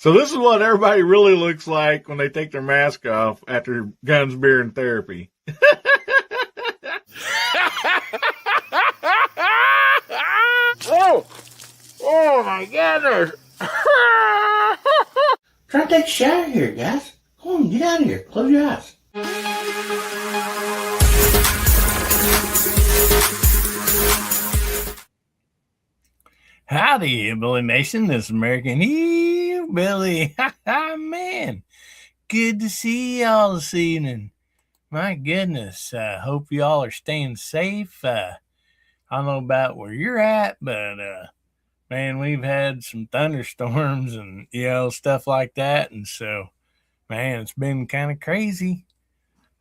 So this is what everybody really looks like when they take their mask off after guns, beer, and therapy. Oh my goodness. Try to take a shower here, guys. Come on, get out of here. Close your eyes. Howdy, Hillbilly Nation. This is American Hillbilly. Man, good to see y'all this evening. My goodness, hope y'all are staying safe. I don't know about where you're at, but man, we've had some thunderstorms and stuff like that, and so man, it's been kind of crazy.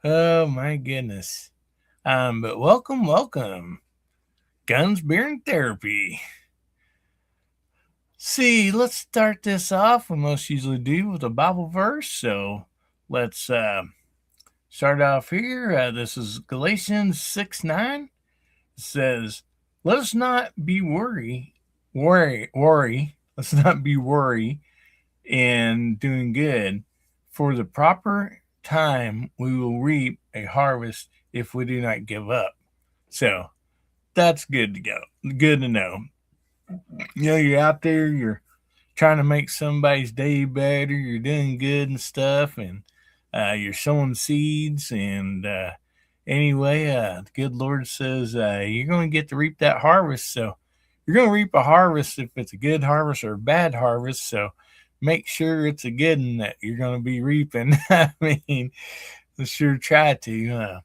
Oh my goodness. But welcome. Guns, Beer, and Therapy. See, let's start this off. We most usually do with a Bible verse. So let's start off here. This is Galatians 6:9. It says, "Let us not be worry. Let's not be worry in doing good. For the proper time we will reap a harvest if we do not give up." So that's good to know. You're out there, you're trying to make somebody's day better, you're doing good and stuff, and you're sowing seeds, and anyway, the good Lord says you're going to get to reap that harvest. So you're going to reap a harvest if it's a good harvest or a bad harvest, so make sure it's a good one that you're going to be reaping. I mean, let's sure try to.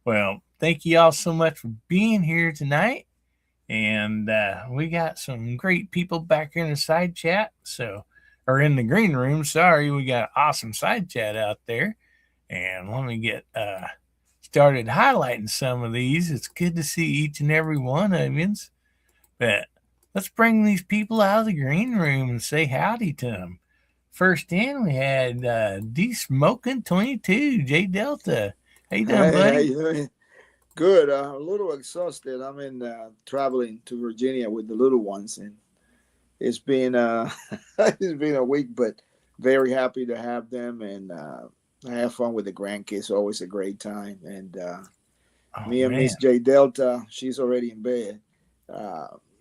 Well, thank you all so much for being here tonight. And we got some great people back here in the side chat, or in the green room. Sorry, we got awesome side chat out there. And let me get started highlighting some of these. It's good to see each and every one of you. But let's bring these people out of the green room and say howdy to them. First in, we had D-Smoking22, J Delta. How you doing, buddy? How you doing? Good. A little exhausted. I'm traveling to Virginia with the little ones, and it's been it's been a week, but very happy to have them, and have fun with the grandkids. Always a great time. And me and Miss J Delta, she's already in bed.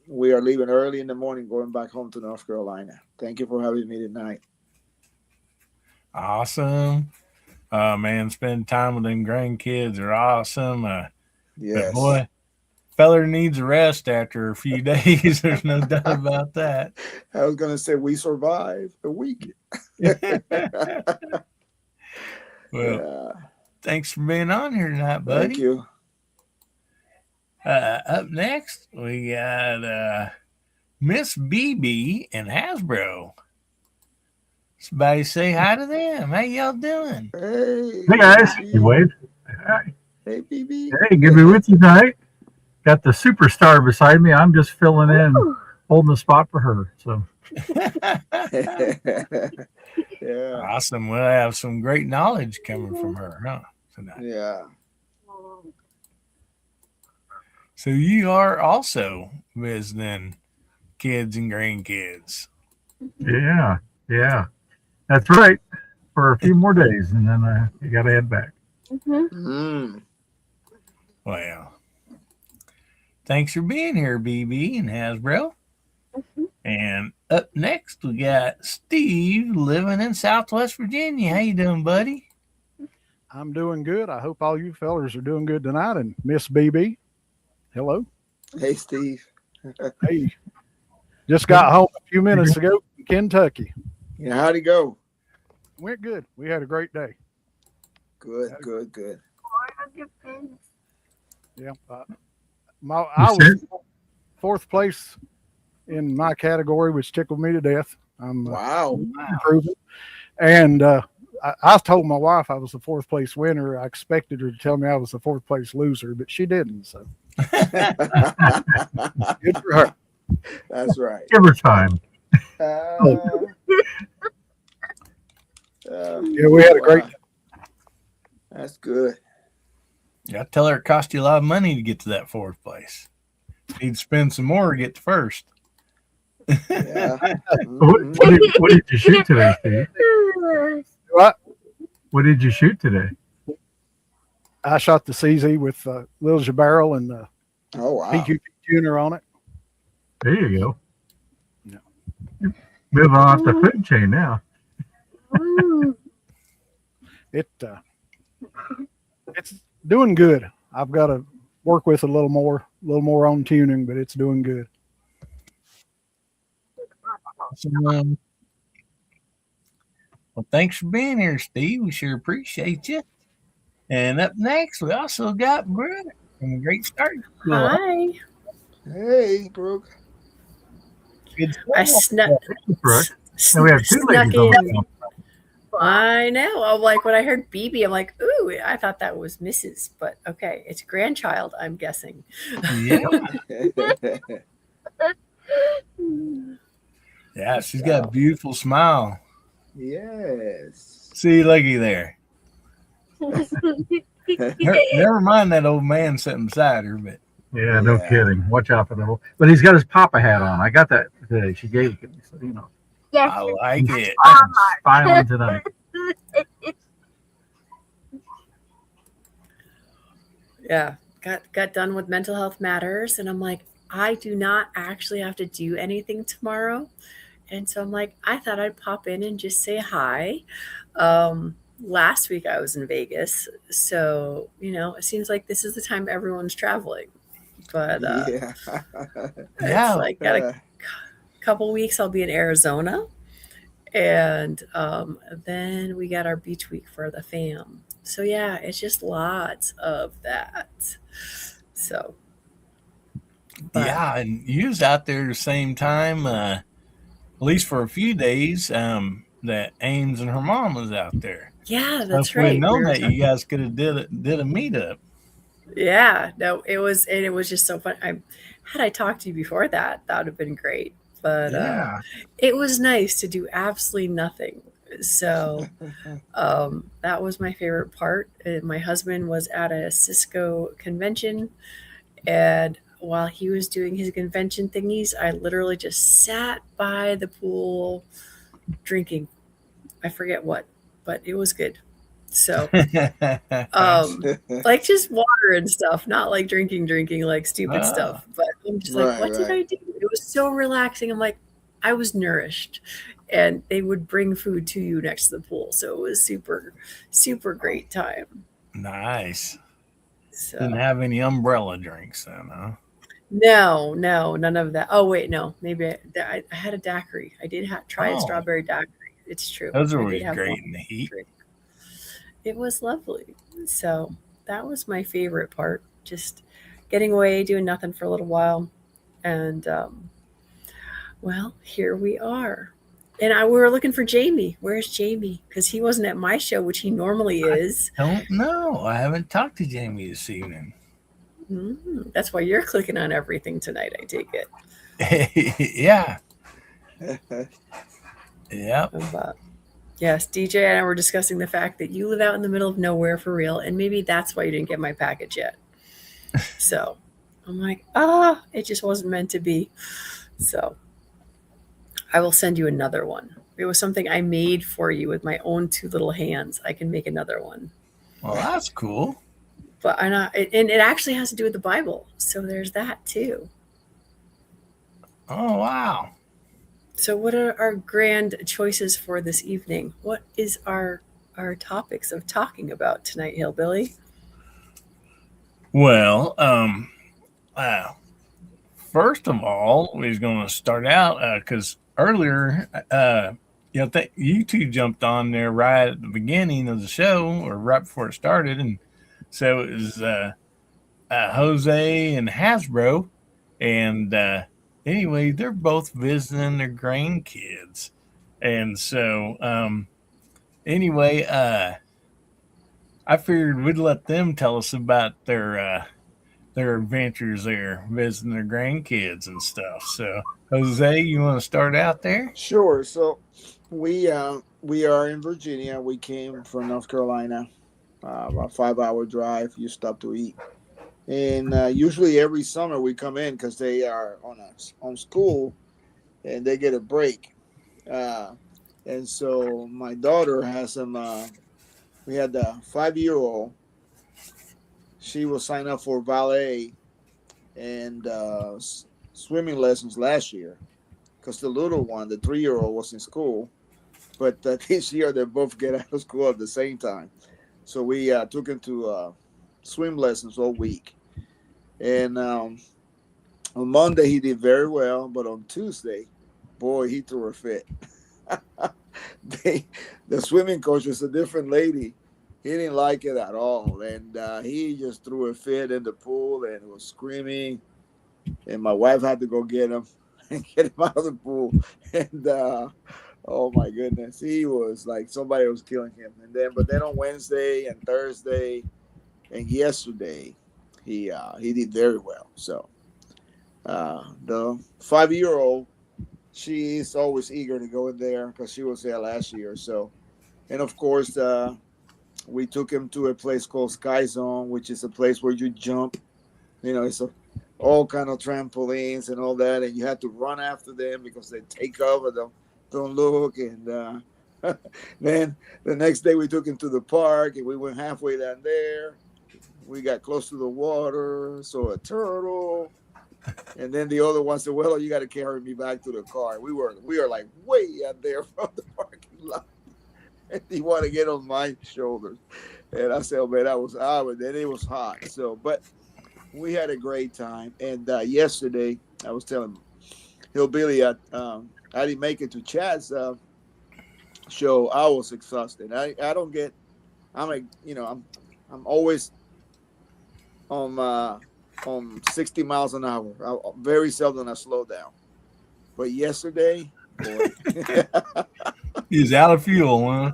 We are leaving early in the morning, going back home to North Carolina. Thank you for having me tonight. Awesome. Man, spending time with them grandkids are awesome. Yes. But boy, feller needs a rest after a few days. There's no doubt about that. I was going to say we survived a week. Well, thanks for being on here tonight, buddy. Thank you. Up next, we got Miss BB and Hasbro. Somebody say hi to them. How y'all doing? Hey guys. You wave. Hi. Hey, BB. Hey, good to be with you tonight. Got the superstar beside me. I'm just filling in, holding the spot for her. So, yeah, awesome. We'll have some great knowledge coming from her, huh? Tonight. Yeah. So you are also visiting kids and grandkids. yeah, that's right. For a few more days, and then you got to head back. Mm-hmm. Well, thanks for being here, BB and Hasbro. And up next, we got Steve living in Southwest Virginia. How you doing, buddy? I'm doing good. I hope all you fellers are doing good tonight. And Miss BB, hello. Hey, Steve. Hey, just got home a few minutes ago from Kentucky. Yeah, how'd it go? Went good. We had a great day. Good. Yeah, I was fourth place in my category, which tickled me to death. I'm wow, improving. And I told my wife I was the fourth place winner. I expected her to tell me I was the fourth place loser, but she didn't. So good for her. That's right. Give her time. Yeah, we had a great. That's good. Yeah, I tell her it cost you a lot of money to get to that fourth place. You'd spend some more to get to first. Yeah. What did you shoot today, Steve? What? What did you shoot today? I shot the CZ with Lil Jabbarrel and the Oh wow. PQP tuner on it. There you go. Yeah. You're moving off the food chain now. It's doing good. I've got to work with a little more on tuning, but it's doing good. So, well, thanks for being here, Steve. We sure appreciate you. And up next, we also got Brooke from the Great Start School. Hi. Hey, Brooke. Good I stuff. snuck. Brooke. And we have two Snuck ladies on the in. phone. I know. I'm like, when I heard BB, I'm like, ooh, I thought that was Mrs. But okay, it's grandchild, I'm guessing. Yeah. Yeah, she's got a beautiful smile. Yes. See, looky there. Never mind that old man sitting beside her, but Yeah, no Yeah. kidding. Watch out for that. But he's got his Papa hat on. I got that today. She gave it to me, so you know. I like it. I'm smiling tonight. Yeah. Got done with Mental Health Matters, and I'm like, I do not actually have to do anything tomorrow. And so I'm like, I thought I'd pop in and just say hi. Last week I was in Vegas, so it seems like this is the time everyone's traveling. But Yeah. Yeah. it's like got a couple weeks I'll be in Arizona, and then we got our beach week for the fam. So yeah, it's just lots of that. So but Yeah, and you was out there the same time, at least for a few days, that Ames and her mom was out there. yeah, So that's if we'd right. known We were that, you guys could have did a meetup. Yeah, no, it was just so fun. Had I talked to you before that would have been great. But Yeah. it was nice to do absolutely nothing. So that was my favorite part. My husband was at a Cisco convention, and while he was doing his convention thingies, I literally just sat by the pool drinking. I forget what, but it was good. So like just water and stuff, not like drinking like stupid Ah. stuff. But I'm just like, Right, what did right. I do? It was so relaxing. I'm like, I was nourished, and they would bring food to you next to the pool, so it was super, super great time. Nice. So Didn't have any umbrella drinks then, huh? no, none of that. Oh wait, no, maybe I had a daiquiri. I did try a Oh. strawberry daiquiri. It's true. Those are I did always have great one in the heat. drink. It was lovely. So that was my favorite part. Just getting away, doing nothing for a little while. And well, here we are. And we were looking for Jamie. Where's Jamie? Because he wasn't at my show, which he normally is. Don't know. I haven't talked to Jamie this evening. That's why you're clicking on everything tonight, I take it. Yeah. Yep. But yes, DJ and I were discussing the fact that you live out in the middle of nowhere for real, and maybe that's why you didn't get my package yet. So I'm like, it just wasn't meant to be. So I will send you another one. It was something I made for you with my own two little hands. I can make another one. Well, that's cool. But and it actually has to do with the Bible. So there's that too. Oh, wow. So what are our grand choices for this evening? What is our topics of talking about tonight, Hillbilly? Well, first of all, we're going to start out because earlier, you two jumped on there right at the beginning of the show or right before it started. And so it was Jose and Hasbro. And anyway, they're both visiting their grandkids. And so anyway, I figured we'd let them tell us about their adventures there, visiting their grandkids and stuff. So, Jose, you want to start out there? Sure. So we are in Virginia. We came from North Carolina, about a 5-hour drive. You stop to eat, and usually every summer we come in because they are on school. and they get a break. And so my daughter has some. We had the 5-year-old. She will sign up for ballet and swimming lessons last year because the little one, the 3-year-old, was in school. But this year they both get out of school at the same time. So we took him to swim lessons all week. And on Monday he did very well, but on Tuesday, boy, he threw a fit. they, the swimming coach was a different lady. He didn't like it at all, and he just threw a fit in the pool and was screaming. And my wife had to go get him and get him out of the pool. And oh my goodness, he was like somebody was killing him. But then on Wednesday and Thursday and yesterday, he did very well. So the 5-year-old, she is always eager to go in there because she was there last year. So, and of course, we took him to a place called Sky Zone, which is a place where you jump. It's all kind of trampolines and all that, and you had to run after them because they take over them. Don't look. And then the next day we took him to the park, and we went halfway down there. We got close to the water, saw a turtle. And then the other one said, "Well, you got to carry me back to the car." We were like way out there from the parking lot, and he wanted to get on my shoulders. And I said, "Oh man, that was odd." Then it was hot. So, but we had a great time. And yesterday, I was telling Hillbilly, I didn't make it to Chad's show. I was exhausted. I don't get. I'm always on 60 miles an hour. Very seldom I slow down. But yesterday, boy. He's out of fuel, huh?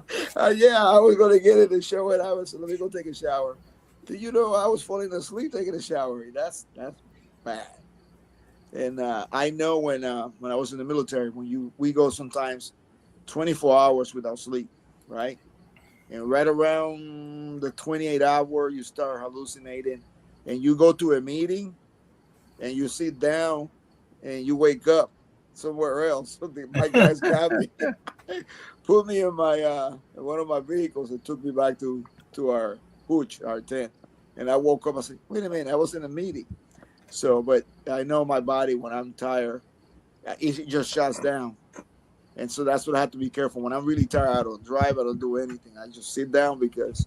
Yeah, I was going to get in the show, and I was, let me go take a shower. Do you know I was falling asleep taking a shower? That's bad. And I know when I was in the military, we go sometimes 24 hours without sleep, right? And right around the 28th hour, you start hallucinating. And you go to a meeting and you sit down and you wake up somewhere else. So my guys got me, put me in my one of my vehicles and took me back to our hooch, our tent. And I woke up, I said, wait a minute, I was in a meeting. So, but I know my body when I'm tired, it just shuts down. And so that's what I have to be careful. When I'm really tired, I don't drive, I don't do anything. I just sit down because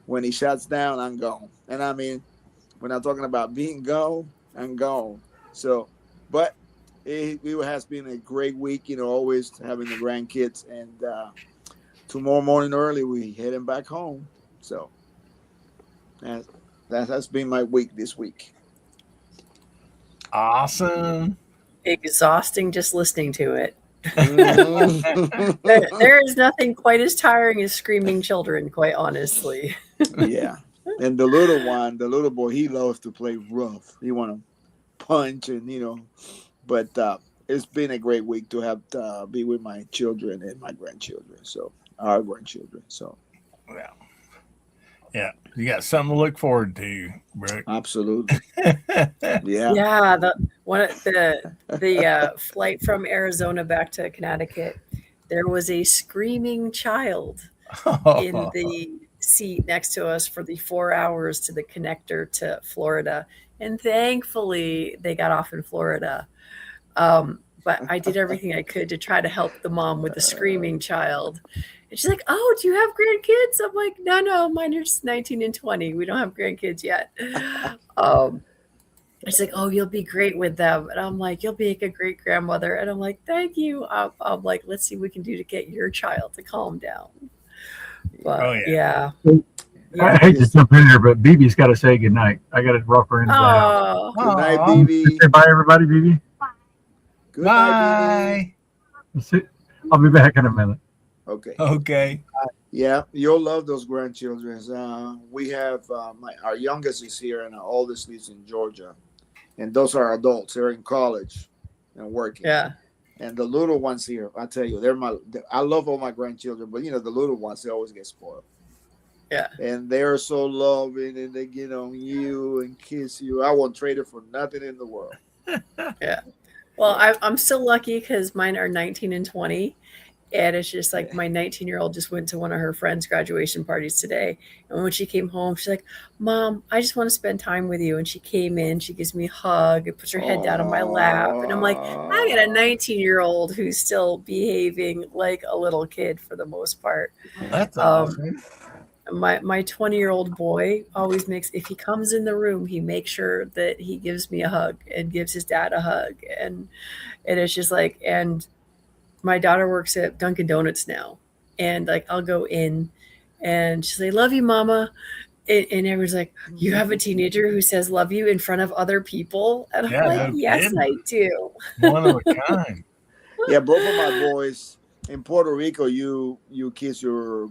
when he shuts down, I'm gone. And I mean, when I'm talking about being gone, I'm gone. So, but it has been a great week, always having the grandkids. And tomorrow morning early, we heading back home. So that has been my week this week. Awesome. Exhausting just listening to it. Mhm. There is nothing quite as tiring as screaming children, quite honestly. Yeah. And the little boy, he loves to play rough. He want to punch and. But it's been a great week to have be with my children and my grandchildren. So our grandchildren. So Yeah. You got something to look forward to, Brooke. absolutely. Yeah. Yeah, the flight from Arizona back to Connecticut, there was a screaming child in the seat next to us for the 4 hours to the connector to Florida, and thankfully they got off in Florida. But I did everything I could to try to help the mom with the screaming child. And she's like, "Oh, do you have grandkids?" I'm like, No, mine are just 19 and 20. We don't have grandkids yet. She's like, "Oh, you'll be great with them." And I'm like, "You'll be like a great grandmother." And I'm like, "Thank you." I'm like, "Let's see what we can do to get your child to calm down." But yeah. I hate to jump in here, but BB's got to say goodnight. I got to rock her into the house. Good night, BB. Say bye, everybody, BB. Good night, BB. I'll be back in a minute. Okay. Yeah, you'll love those grandchildren. We have our youngest is here, and our oldest lives in Georgia, and those are adults. They're in college and working. Yeah. And the little ones here, I tell you, I love all my grandchildren, but the little ones, they always get spoiled. Yeah. And they're so loving, and they get on you and kiss you. I won't trade it for nothing in the world. Yeah. Well, I'm still lucky because mine are 19 and 20. And it's just like my 19-year-old just went to one of her friends' graduation parties today. And when she came home, she's like, Mom, I just want to spend time with you. And she came in, she gives me a hug and puts her head down on my lap. And I'm like, I got a 19-year-old who's still behaving like a little kid for the most part. That's awesome. My 20-year-old boy always makes, if he comes in the room, he makes sure that he gives me a hug and gives his dad a hug. And it's just like, and my daughter works at Dunkin' Donuts now, and like I'll go in and she's like, love you, mama. And everyone's like, you have a teenager who says love you in front of other people? And I'm Yeah, like, no yes, kidding. I do. One of a kind. Yeah, both of my boys in Puerto Rico, you kiss your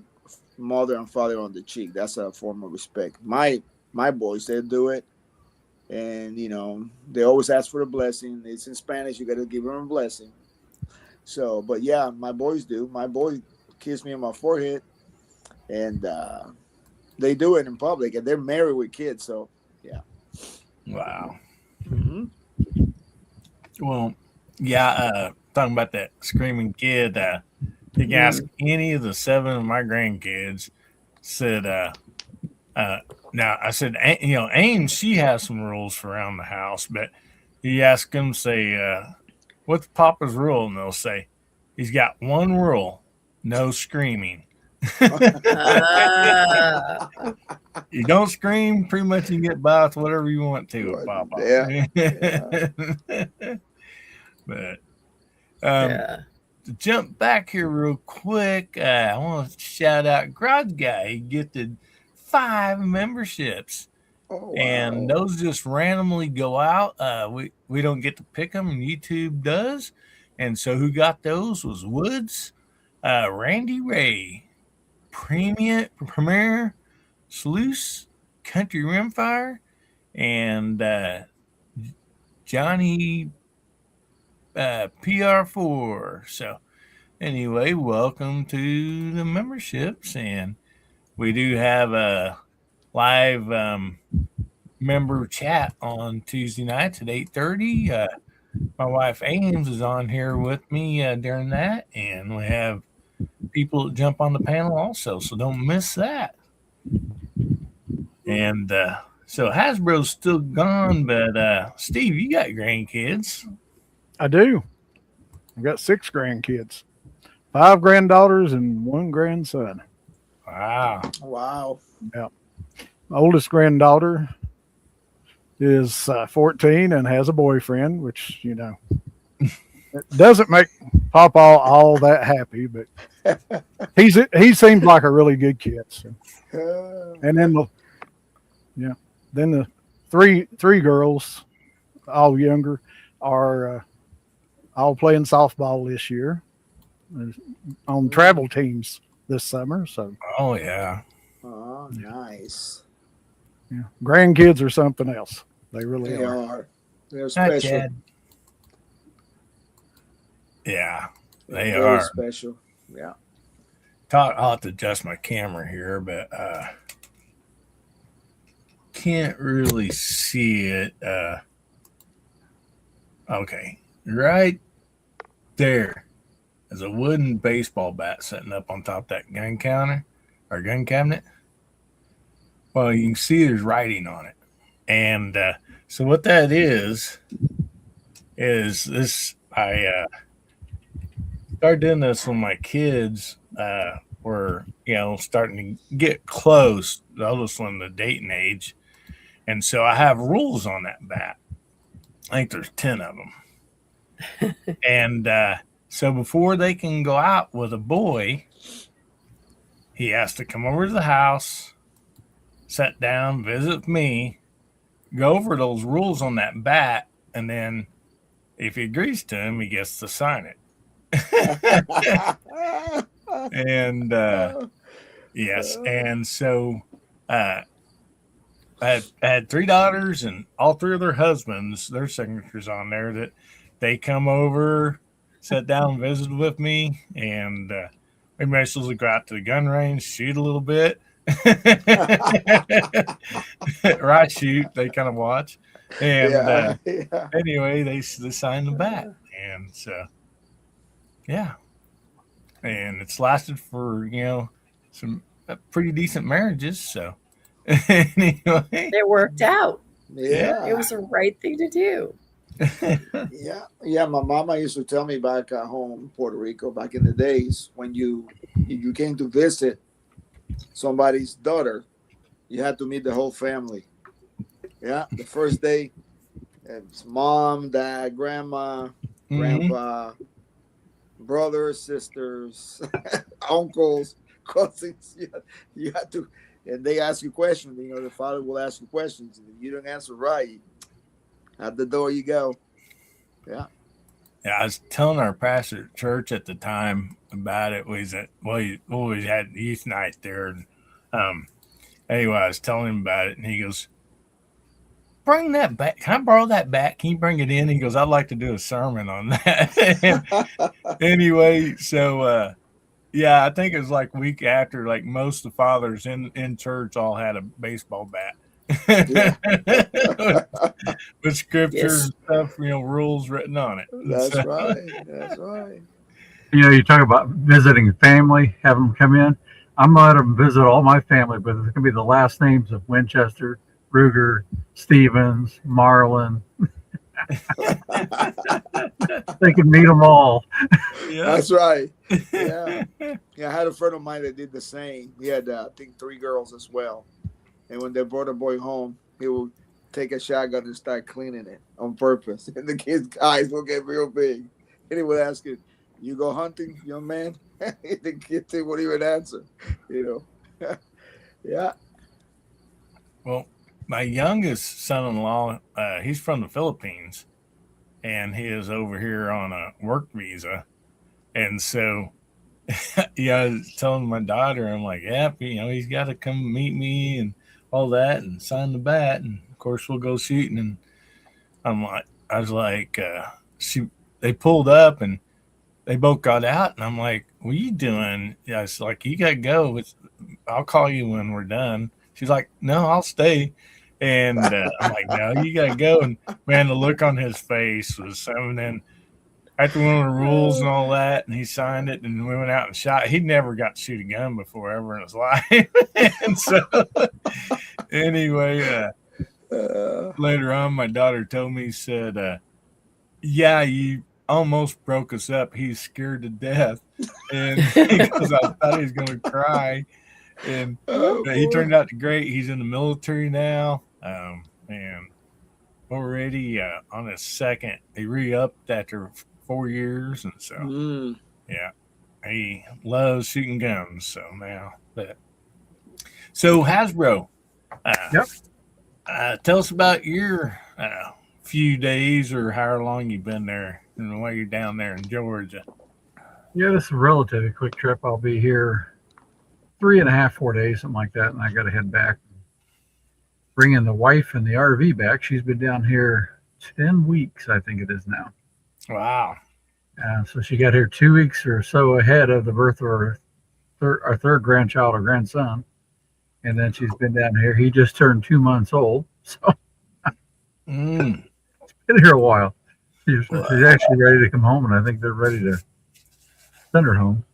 mother and father on the cheek. That's a form of respect. My boys, they do it, and they always ask for a blessing. It's in Spanish. You got to give them a blessing. So, but yeah, my boys do. My boy kissed me on my forehead, and they do it in public, and they're married with kids. So, yeah. Wow. Mm-hmm. Well, yeah, talking about that screaming kid, you can ask any of the 7 of my grandkids, said, now I said, Ames, she has some rules around the house, but you ask them, say, what's Papa's rule? And they'll say, he's got one rule, no screaming. You don't scream, pretty much you can get by with whatever you want to with Papa. Yeah. But to jump back here real quick, I want to shout out Garage Guy. He gifted 5 memberships. Oh, wow. And those just randomly go out. We don't get to pick them, and YouTube does. And so who got those was Woods, Randy Ray, Premier, Sluice, Country Rimfire, and Johnny PR4. So anyway, welcome to the memberships, and we do have a live member chat on Tuesday nights at 8:30. My wife Ames is on here with me during that, and we have people that jump on the panel also, so don't miss that. And so Hasbro's still gone, but Steve, you got grandkids. I do. I've got 6 grandkids, 5 granddaughters and 1 grandson. Wow. Wow. Yeah. My oldest granddaughter is 14 and has a boyfriend, which, it doesn't make Papa all that happy, but he seems like a really good kid. So. And then the three girls, all younger, are all playing softball this year on travel teams this summer. So, oh yeah, oh nice. Yeah, grandkids are something else. They really are. They're special. Yeah, they Very are special. Yeah. I'll have to adjust my camera here, but can't really see it. Okay, right there is a wooden baseball bat sitting up on top of that gun counter or gun cabinet. Well, you can see there's writing on it, and so what that is this. I started doing this when my kids were starting to get close. The oldest one, the dating age, and so I have rules on that bat. I think there's 10 of them. And so before they can go out with a boy, he has to come over to the house, sit down, visit with me, go over those rules on that bat, and then if he agrees to them, he gets to sign it. And yes, and so I had 3 daughters, and all 3 of their husbands, their signatures on there, that they come over, sat down, visited with me, and we may supposed go out to the gun range, shoot a little bit. Or I shoot, they kind of watch. And Yeah. anyway, they signed the bat, and so yeah, and it's lasted for some pretty decent marriages. So anyway, It worked out. Yeah. It was the right thing to do. Yeah. My mama used to tell me back at home in Puerto Rico, back in the days, when you came to visit somebody's daughter, you had to meet the whole family. Yeah, the first day, it's mom, dad, grandma, Mhm. grandpa, brothers, sisters, uncles, cousins. You had to, and they ask you questions. The father will ask you questions. If you don't answer right, out the door you go. Yeah. Yeah, I was telling our pastor at church at the time about it. We always had youth night there, and um, anyway, I was telling him about it, and he goes, "Bring that back. Can I borrow that back? Can you bring it in?" He goes, "I'd like to do a sermon on that." And anyway, so yeah, I think it was like week after, like most of the fathers in church all had a baseball bat. Yeah. With scripture Yes. and stuff, rules written on it. And That's so, right. That's right. You talk about visiting family, having them come in. I'm going to let them visit all my family, but it's going to be the last names of Winchester, Ruger, Stevens, Marlin. They can meet them all. yeah. That's right. Yeah. Yeah. I had a friend of mine that did the same. He had, I think, 3 girls as well. And when they brought a boy home, he would take a shotgun and start cleaning it on purpose. And the kid's eyes will get real big. And he would ask him, "You go hunting, young man?" The kid wouldn't even answer. Yeah. Well, my youngest son-in-law, he's from the Philippines, and he is over here on a work visa, and so yeah, I was telling my daughter, I'm like, "Yep, he's got to come meet me and all that, and sign the bat, and of course we'll go shooting." And I was like, they pulled up and they both got out, and I'm like, "What are you doing?" Yeah, it's like, "You gotta go. I'll call you when we're done." She's like, "No, I'll stay." And I'm like, "No, you gotta go." And man, the look on his face was so. And then after one of the rules and all that, and he signed it, and we went out and shot. He never got to shoot a gun before ever in his life. And so anyway, later on, my daughter told me, said, "Yeah, you almost broke us up. He's scared to death." And because I thought he was going to cry. And he turned out great. He's in the military now. And already on his second, he re-upped after 4 years. And so, yeah, he loves shooting guns. So now, so Hasbro, Yep. tell us about your few days or however long you've been there and while you're down there in Georgia. Yeah, this is a relatively quick trip. I'll be here 3.5, 4 days, something like that, and I got to head back. Bringing the wife and the RV back. She's been down here 10 weeks, I think it is now. Wow. So she got here 2 weeks or so ahead of the birth of our third grandchild or grandson. And then she's been down here. He just turned 2 months old. So Mm. it's been here a while. She's actually ready to come home, and I think they're ready to send her home.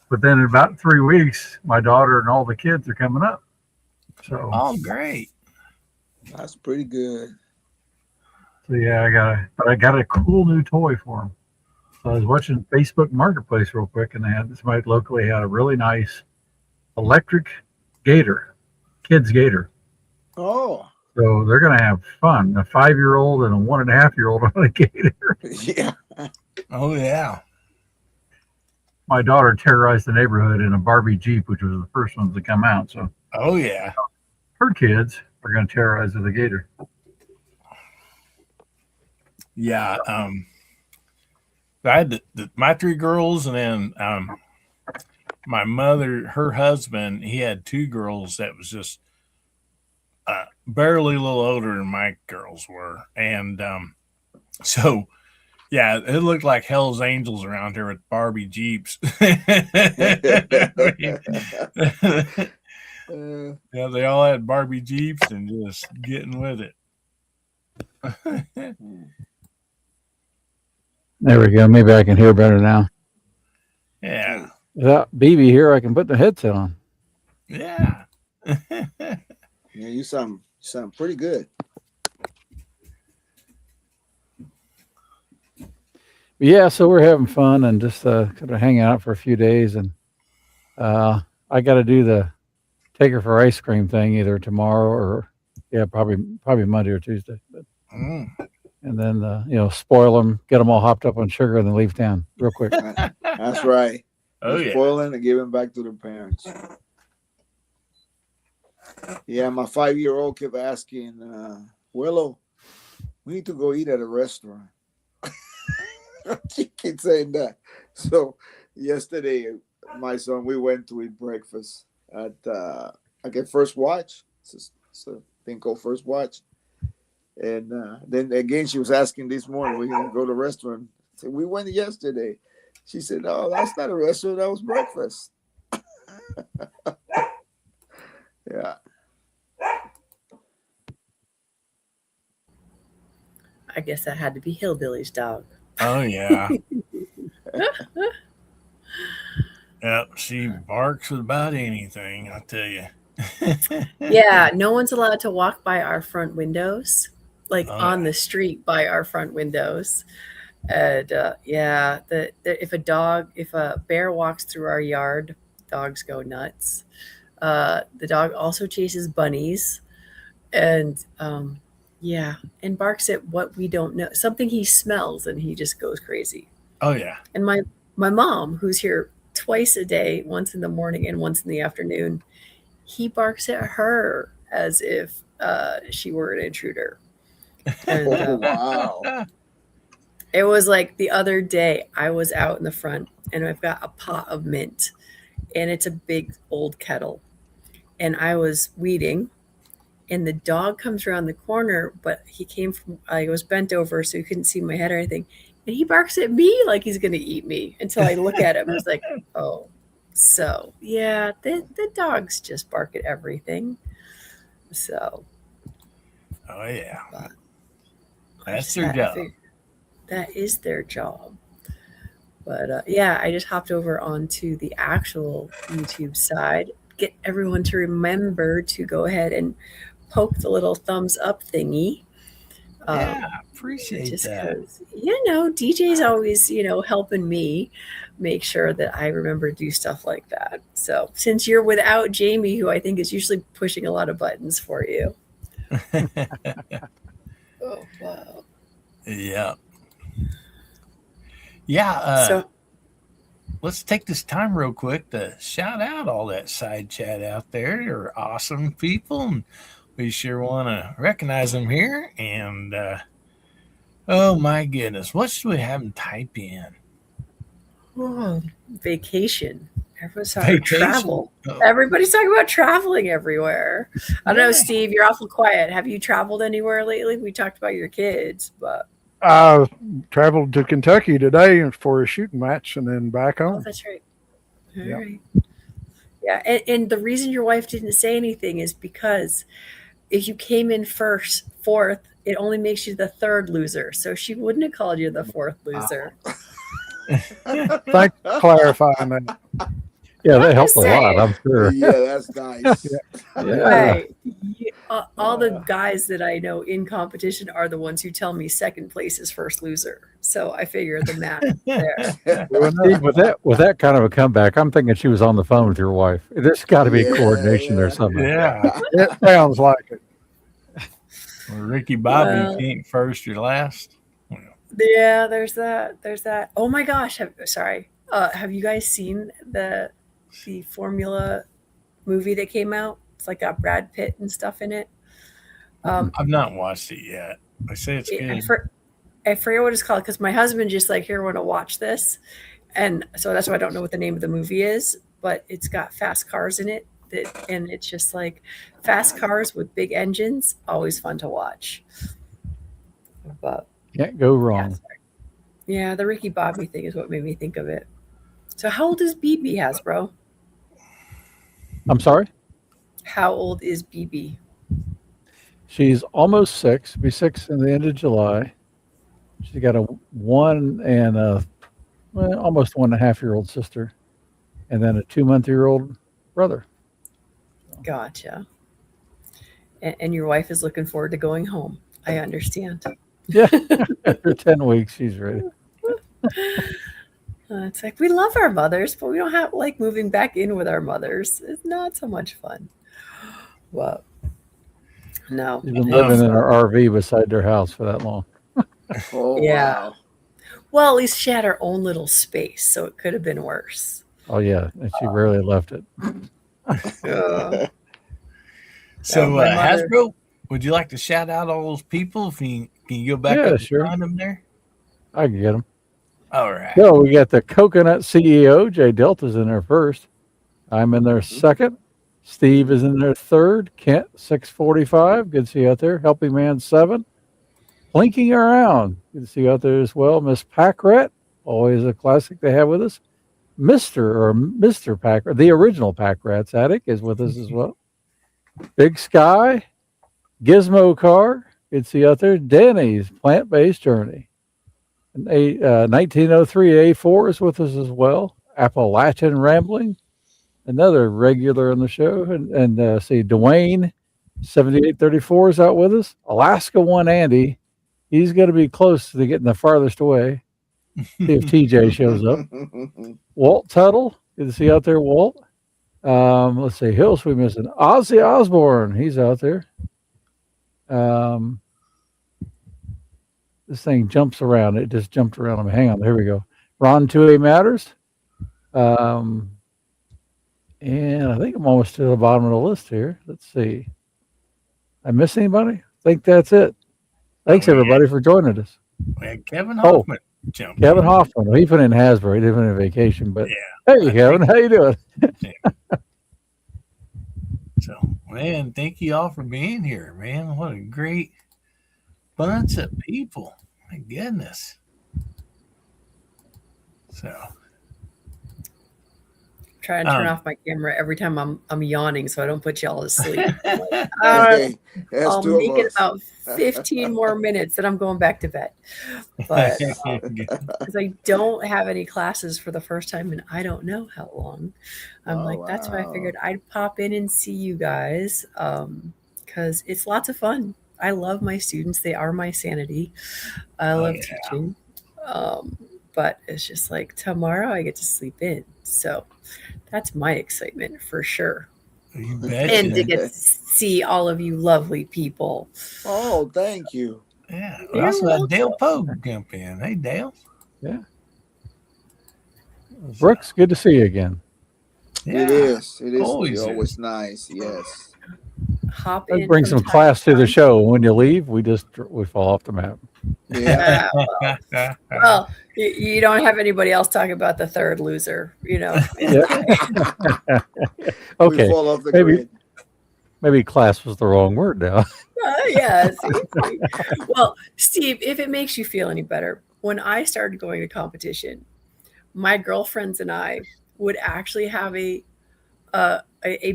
But then in about 3 weeks, my daughter and all the kids are coming up. So Oh, great. That's pretty good. So yeah, I got a cool new toy for him. So I was watching Facebook Marketplace real quick, and they had somebody locally had a really nice electric gator, kids gator. Oh. So they're gonna have fun. A 5-year-old and a 1.5-year-old on a gator. Yeah. Oh, yeah. My daughter terrorized the neighborhood in a Barbie Jeep, which was the first ones to come out. So Oh, yeah. her kids are gonna terrorize the gator. Yeah. I had my 3 girls, and then my mother, her husband, he had 2 girls that was just barely a little older than my girls were. And so, yeah, it looked like Hell's Angels around here with Barbie Jeeps. Yeah, they all had Barbie Jeeps and just getting with it. There we go. Maybe I can hear better now. Yeah. Without BB here, I can put the headset on. Yeah. Yeah, you sound pretty good. Yeah, so we're having fun and just kind of hanging out for a few days, and I got to do the take her for ice cream thing either tomorrow or probably Monday or Tuesday. But, Mm. and then spoil them, get them all hopped up on sugar, and then leave town real quick. That's right. Oh, yeah. Spoil them and give them back to their parents. Yeah, my 5-year-old kept asking, Willow, we need to go eat at a restaurant. She keeps saying that. So yesterday, my son, we went to eat breakfast at First Watch. It's a thing called First Watch. And then again, she was asking this morning, we're going to go to a restaurant. I said, we went yesterday. She said, no, that's not a restaurant. That was breakfast. Yeah. I guess that had to be Hillbilly's dog. Oh, yeah. Yep. She barks with about anything, I tell you. Yeah, no one's allowed to walk by our front windows, like Oh, on yeah. the street by our front windows. And if a bear walks through our yard, dogs go nuts. The dog also chases bunnies, and and barks at what we don't know, something he smells, and he just goes crazy. Oh, yeah. And my mom, who's here twice a day, once in the morning and once in the afternoon, he barks at her as if she were an intruder. And Oh, wow. it was like the other day I was out in the front and I've got a pot of mint and it's a big old kettle. And I was weeding and the dog comes around the corner, but I was bent over so he couldn't see my head or anything. And he barks at me like he's going to eat me until I look at him. I was like, oh, so yeah, the dogs just bark at everything. So. Oh, yeah. But that's their job. That is their job. But I just hopped over onto the actual YouTube side. Get everyone to remember to go ahead and poke the little thumbs up thingy. Appreciate just that. DJ's always, helping me make sure that I remember to do stuff like that. So since you're without Jamie, who I think is usually pushing a lot of buttons for you. Oh, wow. Yeah. Yeah. So let's take this time real quick to shout out all that side chat out there. You're awesome people, and we sure want to recognize them here. And oh my goodness, what should we have them type in? Vacation. Everyone's talking about Vacation? travel. Oh. Everybody's talking about traveling everywhere. I don't know, Steve, you're awful quiet. Have you traveled anywhere lately? We talked about your kids, but I traveled to Kentucky today for a shooting match and then back home. oh, that's right. All Yeah. right. Yeah, and the reason your wife didn't say anything is because if you came in fourth, it only makes you the third loser. So she wouldn't have called you the fourth loser. Thanks for clarifying that. Yeah, that I'm helped a just lot, saying. I'm sure. Yeah, that's nice. Right. All the guys that I know in competition are the ones who tell me second place is first loser. So I figure the math is there. Steve, with that kind of a comeback, I'm thinking she was on the phone with your wife. There's got to be Yeah, coordination there yeah. somewhere. Yeah. It sounds like it. Well, Ricky Bobby, Well- you ain't first, you're last. Yeah, there's that. Oh my gosh, sorry. Have you guys seen the Formula movie that came out? It's like got Brad Pitt and stuff in it. I've not watched it yet. I say it's good. I forget what it's called because my husband just like, here, want to watch this, and so that's why I don't know what the name of the movie is. But it's got fast cars in it, and it's just like fast cars with big engines. Always fun to watch. But Can't go wrong. yeah, the Ricky Bobby thing is what made me think of it. So how old is BB Hasbro? I'm sorry? How old is BB? She's almost 6. Be 6 in the end of July. She's got a 1 and a almost 1.5-year-old sister, and then a 2-month-old brother. Gotcha. And your wife is looking forward to going home. I understand. Yeah, after 10 weeks, she's ready. It's like we love our mothers, but we don't have like moving back in with our mothers. It's not so much fun. Well, no. She's been living in her RV beside their house for that long. Oh, Yeah. wow. Well, at least she had her own little space, so it could have been worse. Oh yeah, and she rarely left it. So, my mother- Hasbro, would you like to shout out all those people? If you can you go back Yeah, up and sure. find them there? I can get them. All right. So we got the Coconut CEO, Jay Delta's in there first. I'm in there second. Steve is in there third. Kent 645. Good to see you out there. Helping Man 7. Blinking Around. Good to see you out there as well. Miss Packrat, always a classic to have with us. Mr. Packrat, the original Packrat's Attic is with us as well. Big Sky, Gizmo Car. Good to see you out there. Danny's Plant-Based Journey. 1903 A4 is with us as well. Appalachian Rambling, another regular on the show. And see, Dwayne, 7834 is out with us. Alaska One Andy, he's going to be close to getting the farthest away. See if TJ shows up. Walt Tuttle, good to see you out there, Walt. Let's see, who else we missing? Ozzy Osbourne, he's out there. This thing jumps around. It just jumped around. Hang on. Here we go. Ron 2A Matters. And I think I'm almost to the bottom of the list here. Let's see. I miss anybody? I think that's it. Thanks, everybody, for joining us. We had Kevin Hoffman jump. Kevin Hoffman. He put in Hasbro. He didn't put in vacation, but hey, Kevin, how you doing? So, man, thank you all for being here, man. What a great bunch of people. My goodness. So, Try and turn off my camera every time I'm yawning so I don't put y'all to sleep. Hey, that's I'll two of make it us. about 15 more minutes, then I'm going back to bed. But because I don't have any classes for the first time in I don't know how long, that's why I figured I'd pop in and see you guys because it's lots of fun. I love my students. They are my sanity. I love teaching. But it's just like tomorrow I get to sleep in. So that's my excitement for sure. You betcha. And to get to see all of you lovely people. Oh, thank you. Yeah. We also had Dale Pogue jump in. Hey, Dale. Yeah. Brooks, good to see you again. Yeah. It is. Always always nice. Yes. Hop Let's in. bring from some time class to the time. show. When you leave, we fall off the map. Yeah. Well, you don't have anybody else talking about the third loser, Yeah. We Okay. fall off the grid. Maybe class was the wrong word now. Yeah. See. Well, Steve, if it makes you feel any better, when I started going to competition, my girlfriends and I would actually have a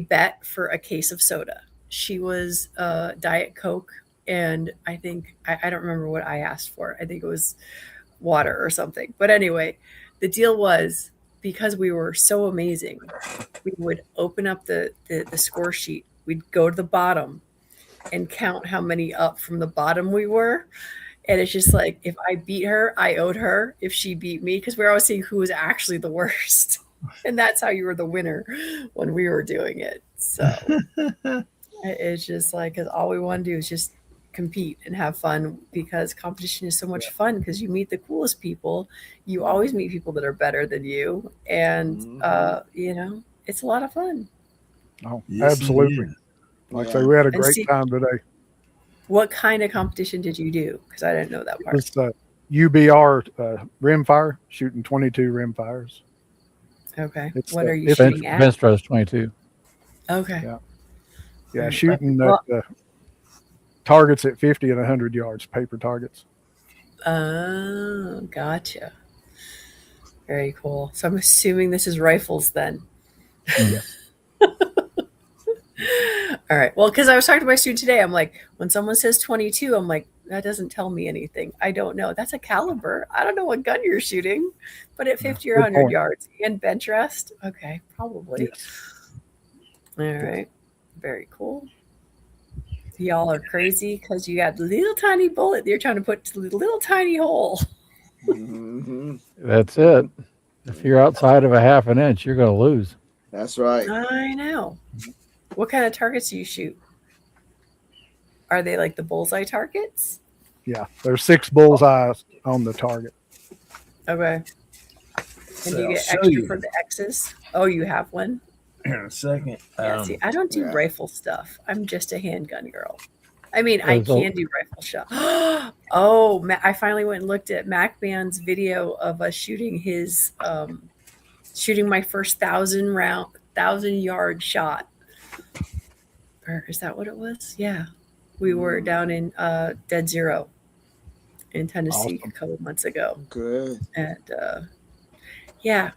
bet for a case of soda. She was Diet Coke, and I think I don't remember what I asked for. I think it was water or something. But anyway, the deal was because we were so amazing, we would open up the score sheet. We'd go to the bottom and count how many up from the bottom we were. And it's just like, if I beat her, I owed her. If she beat me, because we're always seeing who was actually the worst. And that's how you were the winner when we were doing it. So it's just like, because all we want to do is just compete and have fun, because competition is so much fun because you meet the coolest people. You always meet people that are better than you. And, it's a lot of fun. Oh, Yes, absolutely. indeed. Like I say, we had a And great see- time today. What kind of competition did you do? Because I didn't know that part. It's UBR rimfire, shooting 22 rimfires. Okay. It's What the- are you it's shooting at? Bench thrust 22. Okay. Yeah. Yeah, shooting Well- targets at 50 and 100 yards, paper targets. Oh, gotcha. Very cool. So I'm assuming this is rifles then. Yes. All right. Well, because I was talking to my student today, I'm like, when someone says 22, I'm like, that doesn't tell me anything. I don't know. That's a caliber. I don't know what gun you're shooting, but at 50 or Good 100 point. yards and bench rest, okay, probably. Yes. All right. Very cool. Y'all are crazy because you got little tiny bullet you're trying to put to the little tiny hole. Mhm. That's it. If you're outside of a half an inch, you're going to lose. That's right. I know. What kind of targets do you shoot? Are they like the bullseye targets? Yeah. There's 6 bullseyes on the target. Okay. And So do you I'll get show extra you for the X's? Oh, you have one? here in a second. Yeah, see, I don't do yeah. rifle stuff. I'm just a handgun girl. I mean, I There's a- can do rifle shot. Oh, I finally went and looked at MacMan's video of us shooting his, shooting my first 1,000-yard shot. Or is that what it was? Yeah. We were down in Dead Zero in Tennessee Awesome. a couple months ago. Good. And yeah,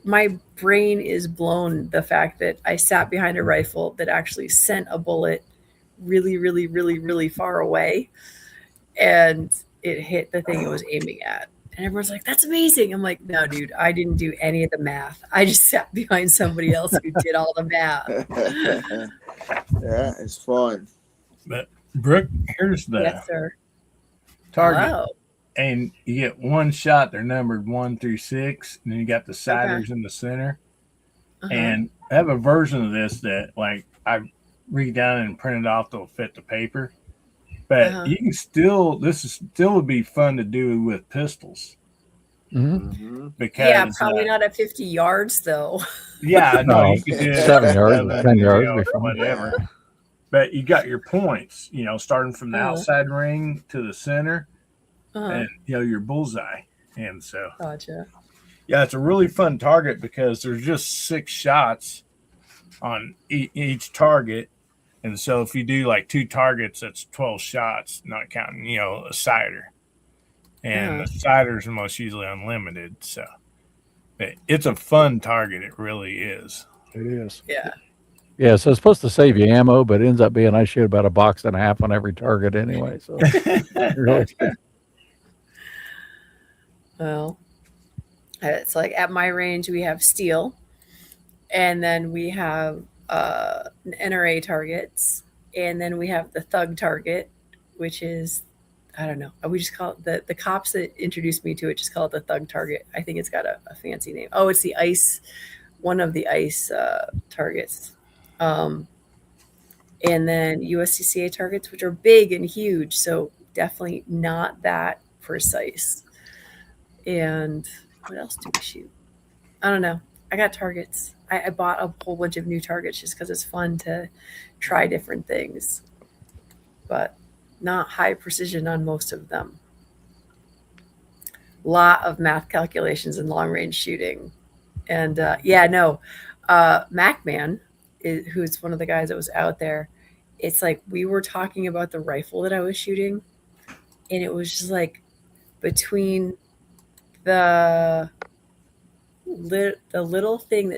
my brain is blown. The fact that I sat behind a rifle that actually sent a bullet really, really, really, really far away, and it hit the thing it was aiming at. And everyone's like, "That's amazing." I'm like, "No, dude, I didn't do any of the math. I just sat behind somebody else who did all the math." Yeah, it's fun. But Brooke, here's the Yes, sir. target. Hello. And you get one shot. They're numbered 1 through 6, and then you got the siders in the center. Uh-huh. And I have a version of this that, like, I read down and printed off that'll fit the paper. But you can still, this is still would be fun to do with pistols Mhm. because Yeah, probably not at 50 yards though. Yeah, no, No, you could do it 7 yards, 10 yards or before. whatever. But you got your points, starting from the Uh-huh. outside ring to the center, Uh-huh. and your bullseye. And so, Gotcha. yeah, it's a really fun target because there's just 6 shots on each target. And so if you do like 2 targets, that's 12 shots, not counting, a cider. And the ciders are most usually unlimited. So but it's a fun target. It really is. It is. Yeah. Yeah, so it's supposed to save you ammo, but it ends up being I shoot about 1.5 boxes on every target anyway. So really, Well, it's like at my range we have steel, and then we have NRA targets, and then we have the thug target, which is, I don't know, we just call it the cops that introduced me to it just call it the thug target. I think it's got a fancy name. Oh, it's the ice, one of the ice targets. And then USCCA targets, which are big and huge, so definitely not that precise. And what else do we shoot? I don't know. I got targets. I bought a whole bunch of new targets just because it's fun to try different things, but not high precision on most of them. Lot of math calculations and long range shooting. And MacMan, who's one of the guys that was out there, it's like we were talking about the rifle that I was shooting, and it was just like between the little thing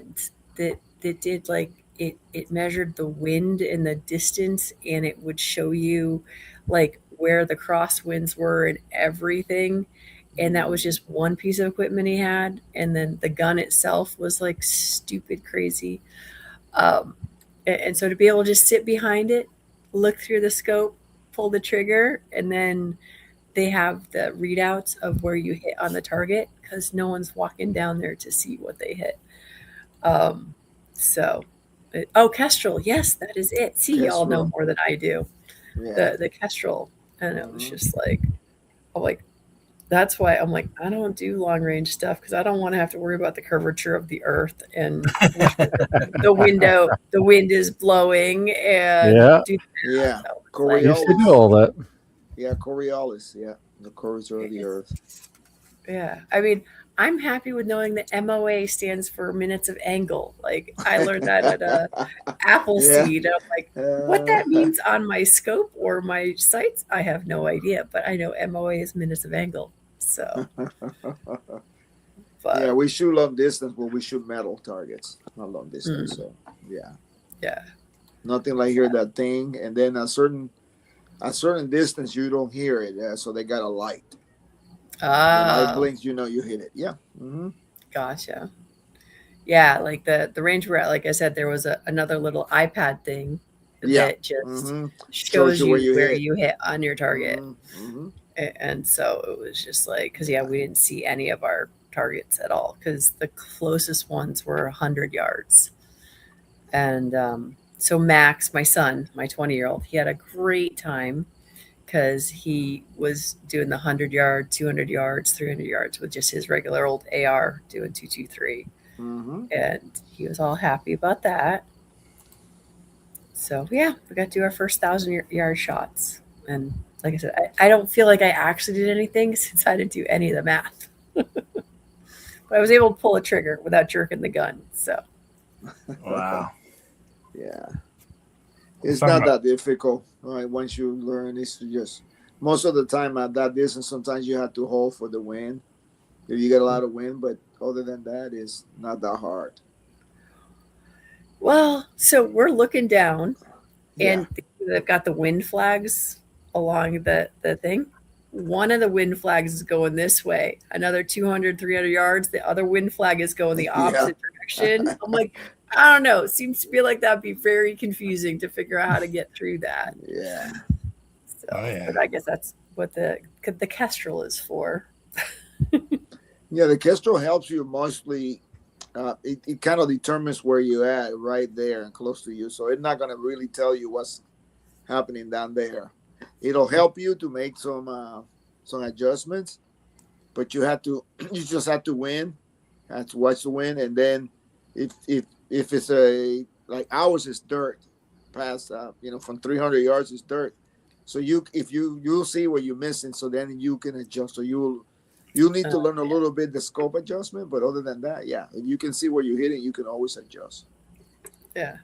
that did like it measured the wind and the distance, and it would show you like where the crosswinds were and everything. And that was just one piece of equipment he had, and then the gun itself was like stupid crazy. And so to be able to just sit behind it, look through the scope, pull the trigger, and then they have the readouts of where you hit on the target because no one's walking down there to see what they hit. Kestrel, yes, that is it. See, y'all know more than I do. Yeah. The Kestrel, and it was just like, that's why I'm like, I don't do long range stuff because I don't want to have to worry about the curvature of the earth and the wind is blowing and Yeah. I used to do all that. Yeah, Coriolis. Yeah, the curvature of the earth. Yeah, I mean, I'm happy with knowing that MOA stands for minutes of angle. Like I learned that at Appleseed. I'm like, what that means on my scope or my sights, I have no idea. But I know MOA is minutes of angle. So, yeah, we shoot long distance, but we shoot metal targets, not long distance. So, yeah. Nothing like hear that thing, and then a certain distance you don't hear it. So they got a light. The light Ah, blinks, you know you hit it. Yeah. gotcha. Yeah, like the range we're at, like I said, there was another little iPad thing Yeah. that just hmm Shows shows you where you you where hit. you hit on your target. Mm-hmm. And so it was just like, because yeah, we didn't see any of our targets at all because the closest ones were 100 yards. And so Max, my son, my 20-year-old, he had a great time because he was doing the 100 yard, 200 yards, 300 yards with just his regular old AR doing 223. Mm-hmm. And he was all happy about that. So yeah, we got to do our first 1,000 yard shots. And like I said, I don't feel like I actually did anything since I didn't do any of the math. But I was able to pull a trigger without jerking the gun. So Wow. Yeah. It's Talking not about that difficult, right? Once you learn, it's just most of the time at that distance. Sometimes you have to hold for the wind if you get a lot of wind, but other than that, it's not that hard. well, so we're looking down Yeah. and they've got the wind flags along the thing. One of the wind flags is going this way, another 200, 300 yards. The other wind flag is going the Yeah. opposite direction. I'm like, I don't know. It seems to be like that'd be very confusing to figure out how to get through that. Yeah. So, Oh, yeah. but I guess that's what the Kestrel is for. Yeah. The Kestrel helps you mostly. It kind of determines where you're at right there and close to you. So it's not going to really tell you what's happening down there. It'll help you to make some adjustments, but you just have to win, have to watch the wind, and then if it's a like ours is dirt, past from 300 yards is dirt, so you'll see where you're missing, so then you can adjust. So you'll need to learn a little bit the scope adjustment, but other than that, yeah, if you can see where you're hitting, you can always adjust. Yeah.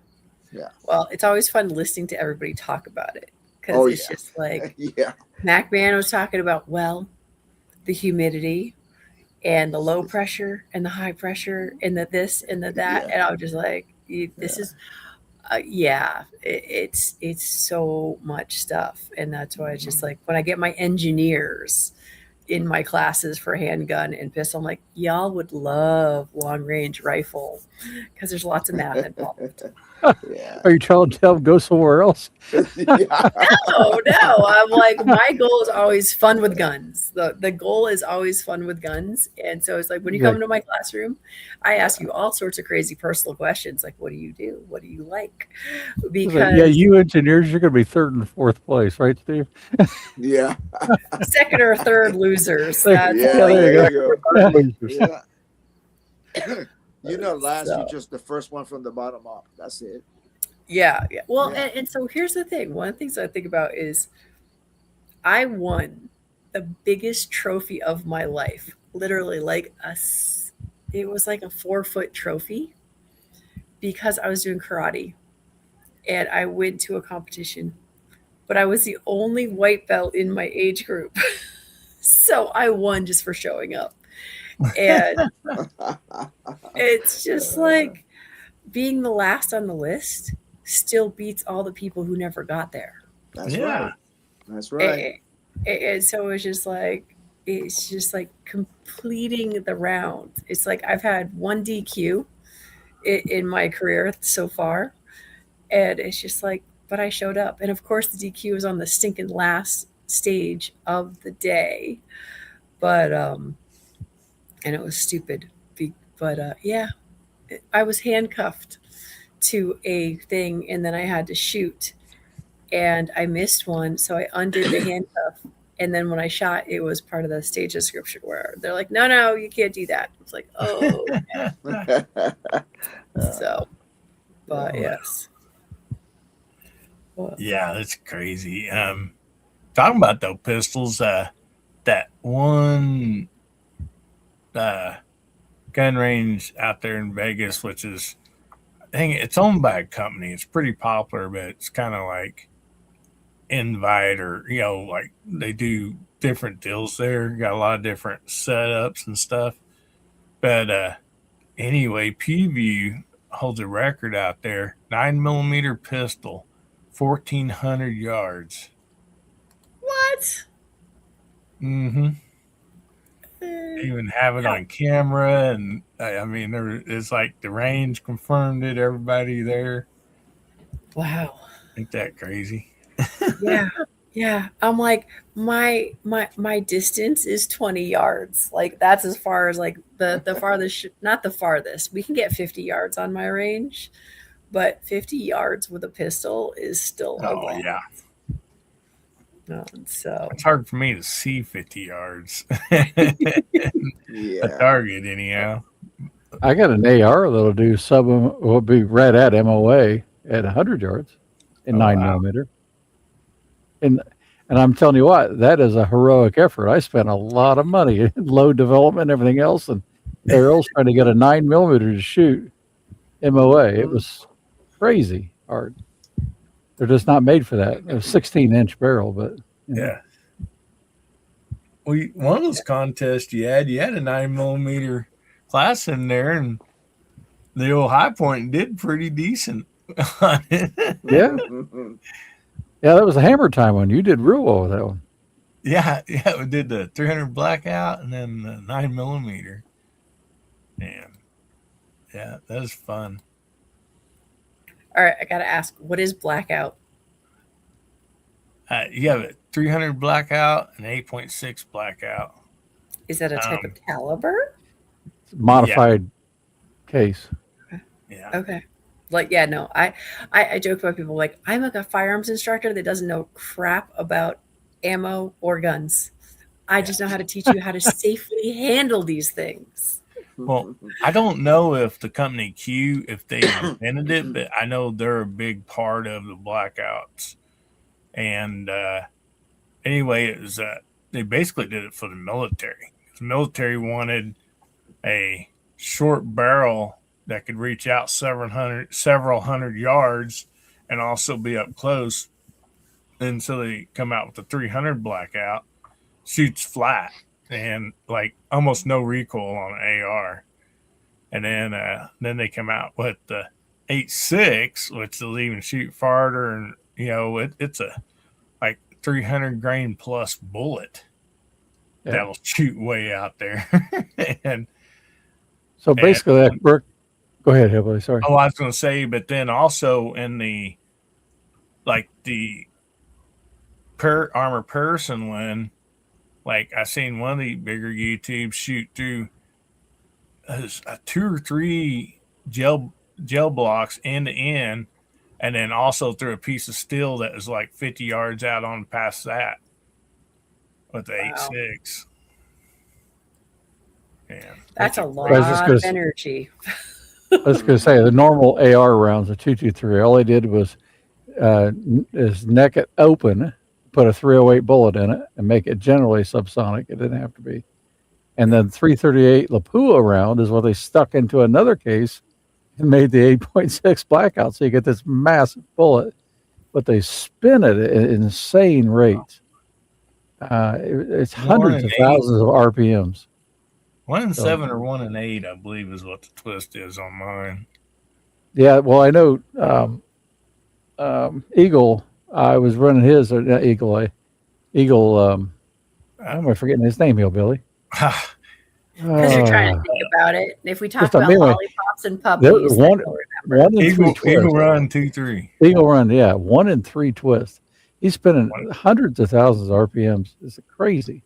Yeah. Well, it's always fun listening to everybody talk about it because Oh, it's yeah. just like Yeah. Mac Man was talking about, well, the humidity and the low pressure and the high pressure and the this and the that. Yeah. And I was just like, this Yeah. is, it's so much stuff. And that's why it's just like when I get my engineers in my classes for handgun and pistol, I'm like, y'all would love long range rifle because there's lots of math involved. Yeah. Are you trying to tell them go somewhere else? Yeah. Oh no, I'm like, my goal is always fun with guns. The goal is always fun with guns. And so it's like when you come Like, into my classroom, I ask you all sorts of crazy personal questions like, what do you do? What do you like? it's like, Because yeah, you engineers, you're going to be third and fourth place, right, Steve? Yeah. second or third losers. Yeah, That's Yeah. all there you There go. you go. Yeah. Last So- you're just the first one from the bottom up. That's it. Yeah. Well, Yeah. and so here's the thing. One of the things I think about is I won the biggest trophy of my life. Literally, it was like a 4-foot trophy because I was doing karate and I went to a competition, but I was the only white belt in my age group. So I won just for showing up. And it's just like being the last on the list still beats all the people who never got there. That's Yeah. right. That's right. And so it's just like completing the round. It's like I've had one DQ in my career so far, and it's just like, but I showed up, and of course the DQ was on the stinking last stage of the day, but and it was stupid. But yeah, I was handcuffed to a thing, and then I had to shoot, and I missed one, so I undid the handcuff. And then when I shot, it was part of the stage description where they're like, no, you can't do that. It's like, oh, so, but yes. Well, Yeah, that's crazy. Talking about those pistols, that one gun range out there in Vegas, which is, I think it's owned by a company. It's pretty popular, but it's kind of like Invite, or like they do different deals there. Got a lot of different setups and stuff. But anyway, Peaview holds a record out there. 9mm pistol, 1,400 yards. What? Mm-hmm. Eh, Even have it on camera, and I mean, it's like the range confirmed it. Everybody there, Wow. ain't that crazy? Yeah. Yeah. I'm like, my distance is 20 yards. Like that's as far as like the farthest not the farthest. We can get 50 yards on my range, but 50 yards with a pistol is still a Oh lot. yeah, So it's hard for me to see 50 yards. A Yeah. target, anyhow. I got an AR that'll do will be right at MOA at 100 yards in Oh, 9mm. And I'm telling you what, that is a heroic effort. I spent a lot of money in load development and everything else, and arrows trying to get a 9mm to shoot MOA. It was crazy hard. They're just not made for that. A 16-inch barrel, but Yeah. Well, one of those contests you had a 9mm class in there, and the old High Point did pretty decent on it. yeah, that was a Hammer Time one. You did real well with that one. Yeah, we did the 300 blackout and then the 9mm. And yeah, that was fun. all right, I gotta ask, what is blackout? You have a 300 blackout and 8.6 blackout. Is that a type of caliber? Modified case. Yeah. Okay. Like, yeah, no, I joke about people like, I'm like a firearms instructor that doesn't know crap about ammo or guns. I just know how to teach you how to safely handle these things. Well, I don't know if the company Q, if they invented it, but I know they're a big part of the blackouts. And anyway, it was they basically did it for the military. The military wanted a short barrel that could reach out several hundred yards and also be up close. And so they come out with the 300 blackout, shoots flat and like almost no recoil on an AR. And then they come out with the 8.6, which will even shoot farther, and it's a like 300 grain plus bullet that'll shoot way out there. and So basically, that worked. Go ahead, Hillbilly. Sorry. I was going to say, but then also in the Armor Person one, like I seen one of the bigger YouTubes shoot through a 2 or 3 gel blocks end to end, and then also through a piece of steel that was like 50 yards out on past that with the 8.6. Yeah, That's a lot of energy. I was going to say the normal AR rounds, the 223, all they did was is neck it open, put a 308 bullet in it, and make it generally subsonic. It didn't have to be. And then 338 Lapua round is what they stuck into another case and made the 8.6 blackout. So you get this massive bullet, but they spin it at insane rates. It's hundreds of thousands of RPMs. 1 in 7 or 1 in 8, I believe, is what the twist is on mine. Yeah, well, I know Eagle. I was running his Eagle. Am I forgetting his name, Hillbilly? Because you're trying to think about it. If we talk about lollipops and puppies, one in Eagle Run 2-3. Eagle Run, yeah, 1 in 3 twists. He's spinning hundreds of thousands of RPMs. It's crazy,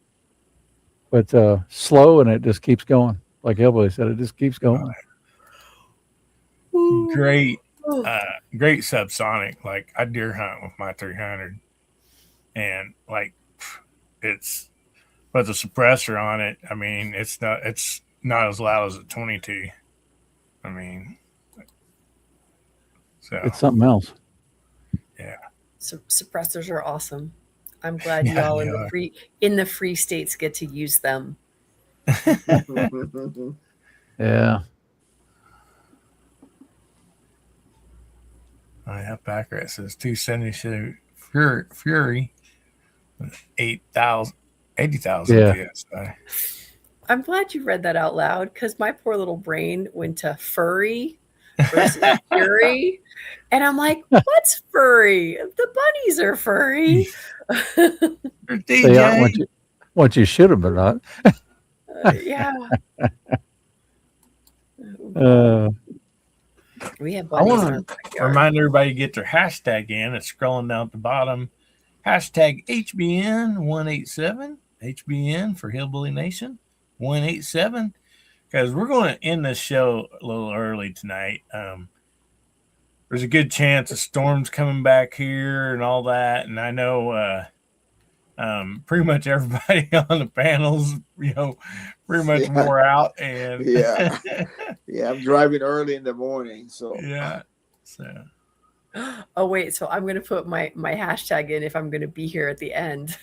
but slow, and it just keeps going. Like Hillbilly said, it just keeps going. Great subsonic. Like I deer hunt with my 300, and like it's with the suppressor on it. I mean, it's not as loud as a 22. I mean, so it's something else. Yeah. So suppressors are awesome. I'm glad you all in the free states get to use them. Yeah. Oh, yeah, Packer says 272 Fury, 80,000 PSI. I'm glad you read that out loud because my poor little brain went to furry. versus furry. And I'm like, what's furry? The bunnies are furry. They aren't DJ. what you should have been on. Yeah. Uh, We have I bunnies in our want to backyard. remind everybody to get their hashtag in. It's scrolling down at the bottom. Hashtag HBN187. HBN for Hillbilly Nation 187. Because we're going to end this show a little early tonight. There's a good chance a storm's coming back here and all that. And I know pretty much everybody on the panels, pretty much Yeah. wore out. And Yeah. Yeah, I'm driving early in the morning, so yeah. So Oh wait, so I'm gonna put my hashtag in if I'm gonna be here at the end.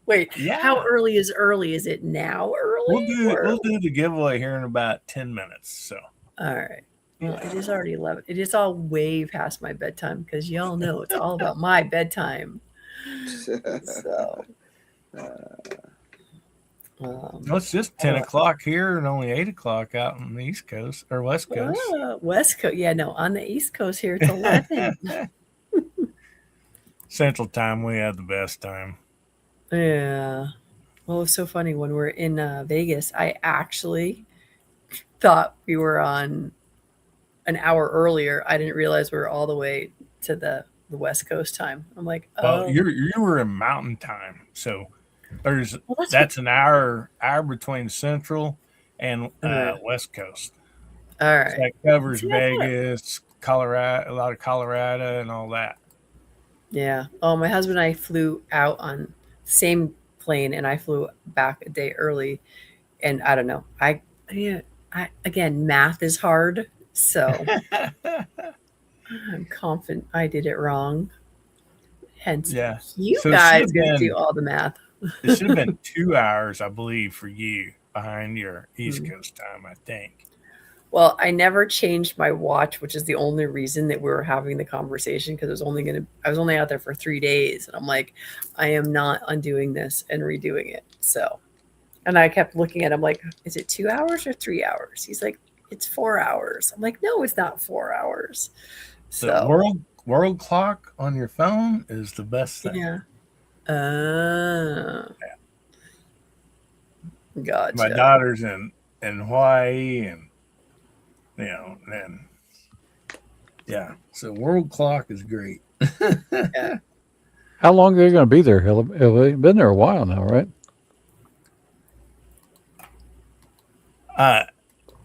Wait, yeah. how early is early? Is it now early? We'll do the giveaway here in about 10 minutes. So All right. Well, it is already 11. It is all way past my bedtime because y'all know it's all about my bedtime. So, well, it's just 10 o'clock here and only 8 o'clock out on the East Coast or West Coast. West Coast. Yeah, no, on the East Coast here it's 11. Central time, we have the best time. Yeah. Well, it's so funny when we're in Vegas. I actually thought we were on an hour earlier. I didn't realize we were all the way to the West Coast time. I'm like, oh, Well, you were in Mountain Time, so well, that's an hour between Central and West Coast. all right. So that covers See, that's Vegas, Colorado, a lot of Colorado, and all that. Yeah. Oh, my husband and I flew out on the same plane, and I flew back a day early. And I don't know. I again, math is hard, so I'm confident I did it wrong. Hence, Yeah. you So it guys should've gonna been- do all the math. It should have been 2 hours, I believe, for you behind your East Hmm. Coast time, I think. Well, I never changed my watch, which is the only reason that we were having the conversation because I was only out there for 3 days, and I'm like, I am not undoing this and redoing it. So, and I kept looking at him like, is it 2 hours or 3 hours? He's like, it's 4 hours. I'm like, no, it's not 4 hours. The So world clock on your phone is the best thing. yeah. Gotcha. My daughter's in Hawaii, and and yeah, so world clock is great. how long are you going to be there? They've been there a while now, right?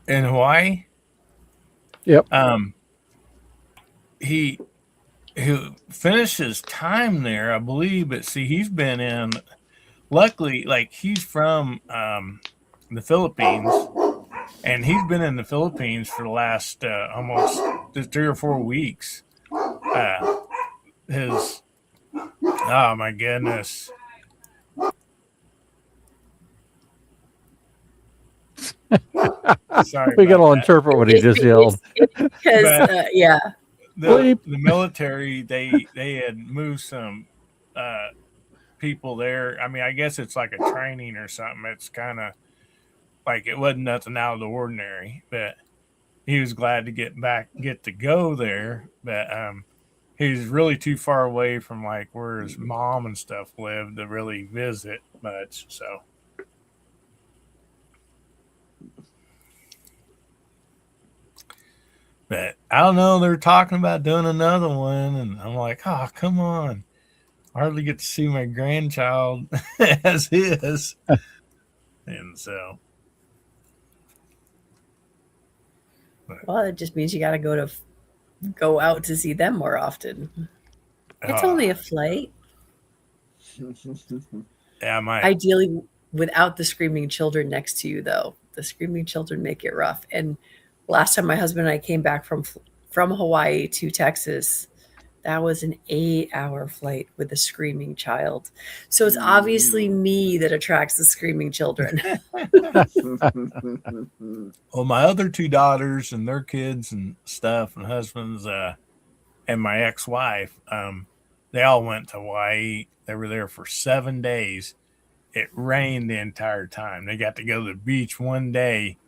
In Hawaii, Yep. He finished his time there, I believe, but see, he's been in. Luckily, like he's from the Philippines, and he's been in the Philippines for the last almost 3 or 4 weeks. Oh my goodness. Sorry, We got about to that. interpret what he just yelled. Because yeah, The military, they had moved some people there. I mean, I guess it's like a training or something. It's kind of like it wasn't nothing out of the ordinary, but he was glad to get to go there. But he's really too far away from like where his mom and stuff lived to really visit much. So. But I don't know. They're talking about doing another one, and I'm like, oh, come on. I hardly get to see my grandchild as his. And so. well, it just means you got to go out to see them more often. It's only a flight. Yeah, Ideally, without the screaming children next to you, though. The screaming children make it rough. And last time my husband and I came back from Hawaii to Texas, that was an 8-hour flight with a screaming child. So it's obviously me that attracts the screaming children. Well, my other 2 daughters and their kids and stuff and husbands and my ex-wife, they all went to Hawaii. They were there for 7 days. It rained the entire time. They got to go to the beach one day,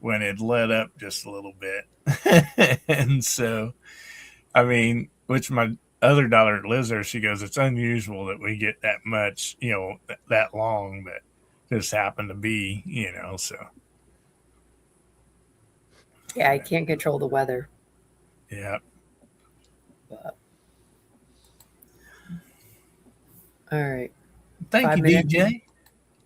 when it let up just a little bit. And so, I mean, which my other daughter that lives there, she goes, it's unusual that we get that much, that long, but just happened to be, so. Yeah, I can't control the weather. Yeah. But... All right. Thank 5 you, minutes. DJ.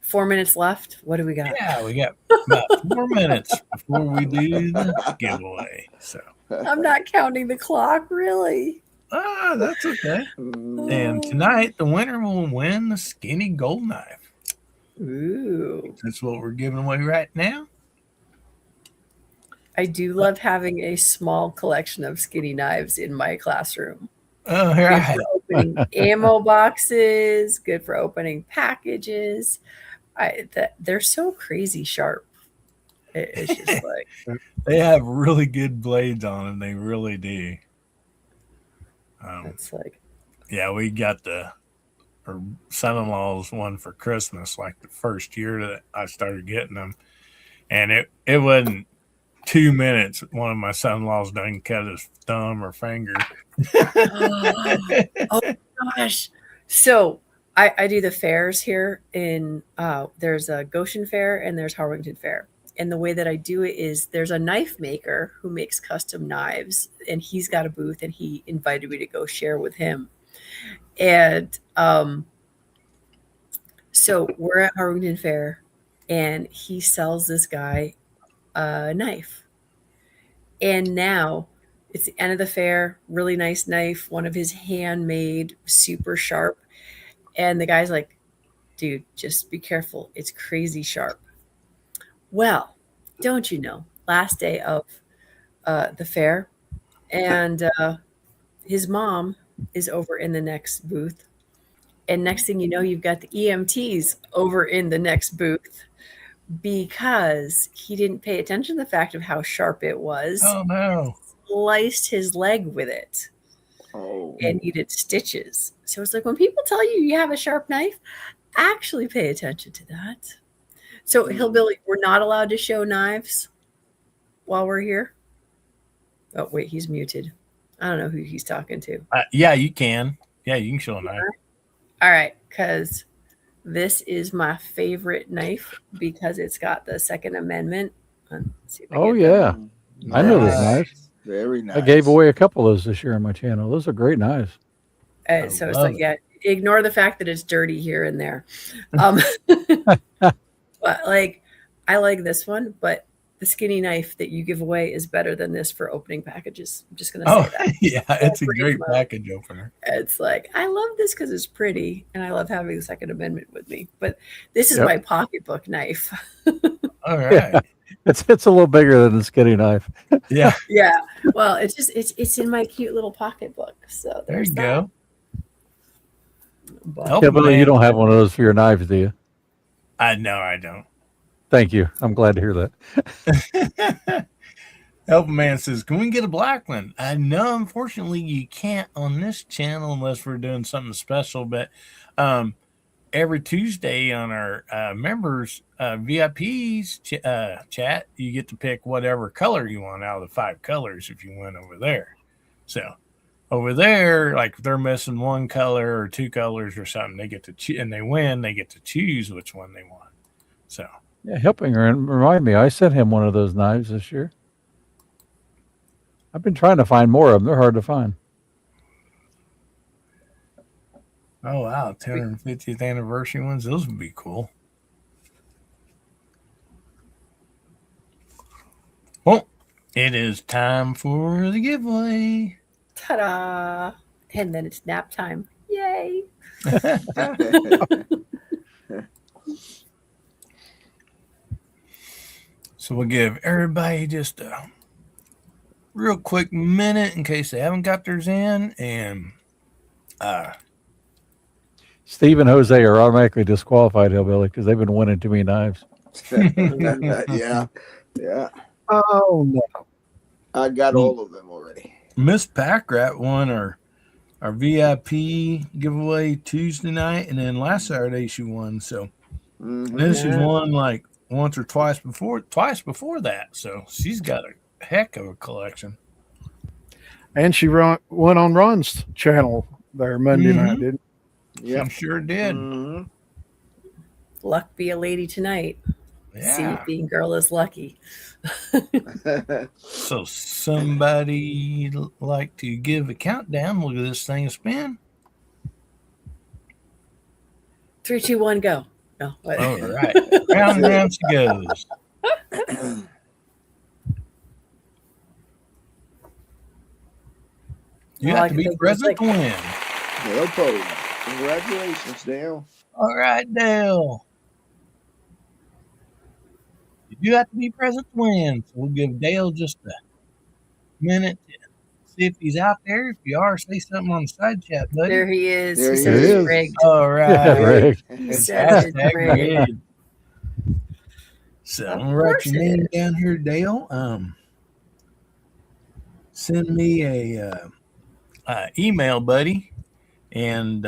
4 minutes left. What do we got? Yeah, we got about 4 minutes before we do the giveaway. So I'm not counting the clock, really. that's okay. And tonight, the winner will win the skinny gold knife. Ooh. That's what we're giving away right now. I do love having a small collection of skinny knives in my classroom. Oh, Good right. for opening ammo boxes, good for opening packages. They're so crazy sharp. It's just like They have really good blades on them. They really do. it's like Yeah, we got our son-in-law's one for Christmas, like the first year that I started getting them, and it wasn't 2 minutes. One of my son-in-laws done cut his thumb or finger. oh gosh. So I do the fairs here in there's a Goshen Fair and there's Harwington Fair. And the way that I do it is there's a knife maker who makes custom knives, and he's got a booth, and he invited me to go share with him. And so we're at Harwington Fair, and he sells this guy a knife. And now it's the end of the fair, really nice knife, one of his handmade, super sharp. And the guy's like, dude, just be careful. It's crazy sharp. Well, don't you know, last day of the fair, and his mom is over in the next booth. And next thing you know, you've got the EMTs over in the next booth because he didn't pay attention to the fact of how sharp it was. Oh, no. Sliced his leg with it. Oh. And needed stitches. So it's like when people tell you you have a sharp knife, actually pay attention to that. So Hillbilly, we're not allowed to show knives while we're here. Oh, wait, he's muted. I don't know who he's talking to. Yeah, you can. Yeah, you can show a knife. All right, because this is my favorite knife because it's got the Second Amendment. Let's see if I Oh, get yeah. I know those Nice. knives. Very nice. I gave away a couple of those this year on my channel. Those are great knives. that. So it's love like, yeah, ignore the fact that it's dirty here and there. But like, I like this one, but the skinny knife that you give away is better than this for opening packages. I'm just going to say that. Yeah, it's a Pretty great much. package opener. It's like, I love this because it's pretty and I love having the Second Amendment with me. But this is Yep. my pocketbook knife. All right. Yeah. It's a little bigger than the skinny knife. Yeah, Yeah. Well, it's in my cute little pocketbook. So there there's you that. go. But Help Yeah, but man. you don't have one of those for your knives, do you? No, I don't. Thank you. I'm glad to hear that. Help Man says, can we get a black one? No, unfortunately, you can't on this channel unless we're doing something special. But every Tuesday on our members VIPs chat, you get to pick whatever color you want out of the 5 colors if you went over there. So over there, like if they're missing one color or 2 colors or something, they get to and they win. They get to choose which one they want. So. Yeah, helping her and remind me, I sent him one of those knives this year. I've been trying to find more of them. They're hard to find. Oh, wow. 250th anniversary ones. Those would be cool. Well, it is time for the giveaway. ta-da. And then it's nap time. Yay. So we'll give everybody just a real quick minute in case they haven't got theirs in. And Steve and Jose are automatically disqualified, Hillbilly, because they've been winning too many knives. Yeah. Yeah. Oh no. I got all of them already. Miss Packrat won our VIP giveaway Tuesday night. And then last Saturday she won. So Mhm. then she's won like once or twice before that. So she's got a heck of a collection. And she went on Ron's channel there Monday night, didn't Yeah. I'm sure did. Hmm. Luck be a lady tonight. See Yeah. if being girl is lucky. So somebody like to give a countdown? Look at this thing spin. 3, 2, 1, go. No. What? All right. Round and round she goes. You All have I to can be think of is present like, to win. Dale Poe. Congratulations, Dale. All right, Dale. You do have to be present to win. So we'll give Dale just a minute to see if he's out there. If you are, say something on the side chat, buddy. there he is. There He he says is. it's rigged. All right. Rick. He It's says it's hashtag rigged. rigged. So Of I'm gonna write course your it name is. down here, Dale. Send me a email, buddy, and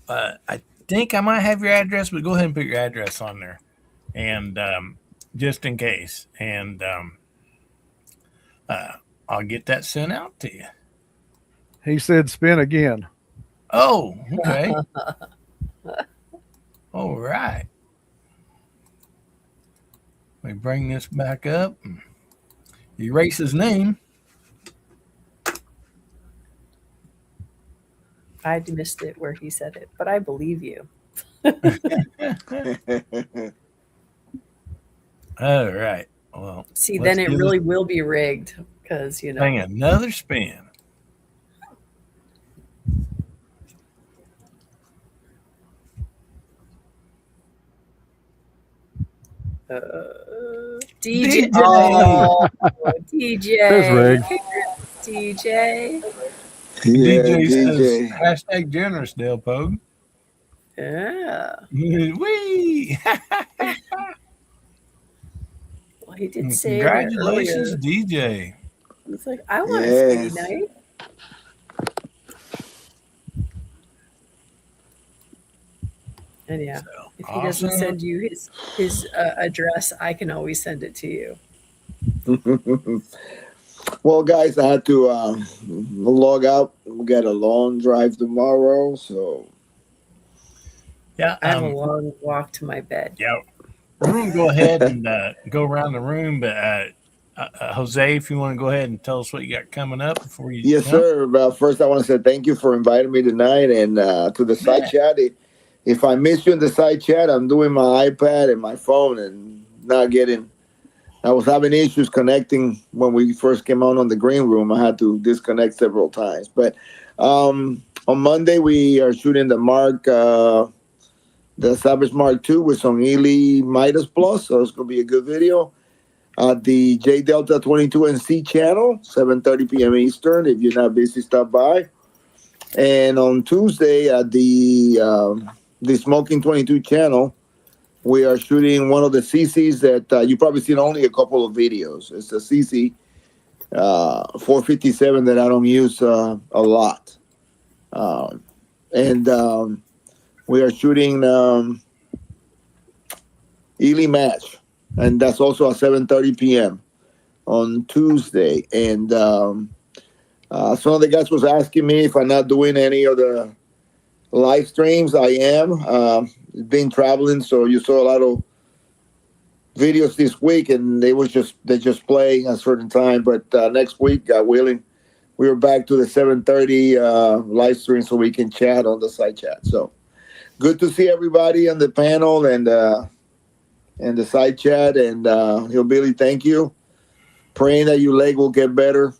I think I might have your address, but go ahead and put your address on there, and just in case, and I'll get that sent out to you. he? He said spin again. Oh, okay. All right. Let me bring this back up. Erase his name. I missed it where he said it, but I believe you. All right. Well, See, let's then it give really will be rigged because, you this know. thing another spin. DJ. DJ. Oh, DJ. That's rigged. DJ. Yeah, DJ says DJ. hashtag generous, Dale Pogue. Yeah. Wee! Well, he did say it Congratulations, earlier. DJ. He's like, I want a skinny Yes. night. And yeah, So, if he doesn't awesome. send you his address, I can always send it to you. Well, guys, I had to log out. We got a long drive tomorrow, so Yeah, I have a long walk to my bed. yeah. We're going to go ahead and go around the room, but Jose, if you want to go ahead and tell us what you got coming up before you yes, jump. sir. First, I want to say thank you for inviting me tonight and to the side chat. If I miss you in the side chat, I'm doing my iPad and my phone and not getting. I was having issues connecting when we first came on the green room. I had to disconnect several times. But on Monday, we are shooting the Savage Mark II with some Ely Midas Plus. So it's going to be a good video. The J Delta 22NC channel, 7:30 p.m. Eastern. If you're not busy, stop by. And on Tuesday at the Smoking 22 channel, we are shooting one of the CCs that you've probably seen only a couple of videos. It's a CC 457 that I don't use a lot. And we are shooting Ely Match, and that's also at 7:30 p.m. on Tuesday. And some of the guys was asking me if I'm not doing any of the live streams. I am. Been traveling, so you saw a lot of videos this week, and they just playing at a certain time. But next week, God willing, we are back to the 7:30 live stream, so we can chat on the side chat. So good to see everybody on the panel and the side chat. And Hillbilly, thank you. Praying that your leg will get better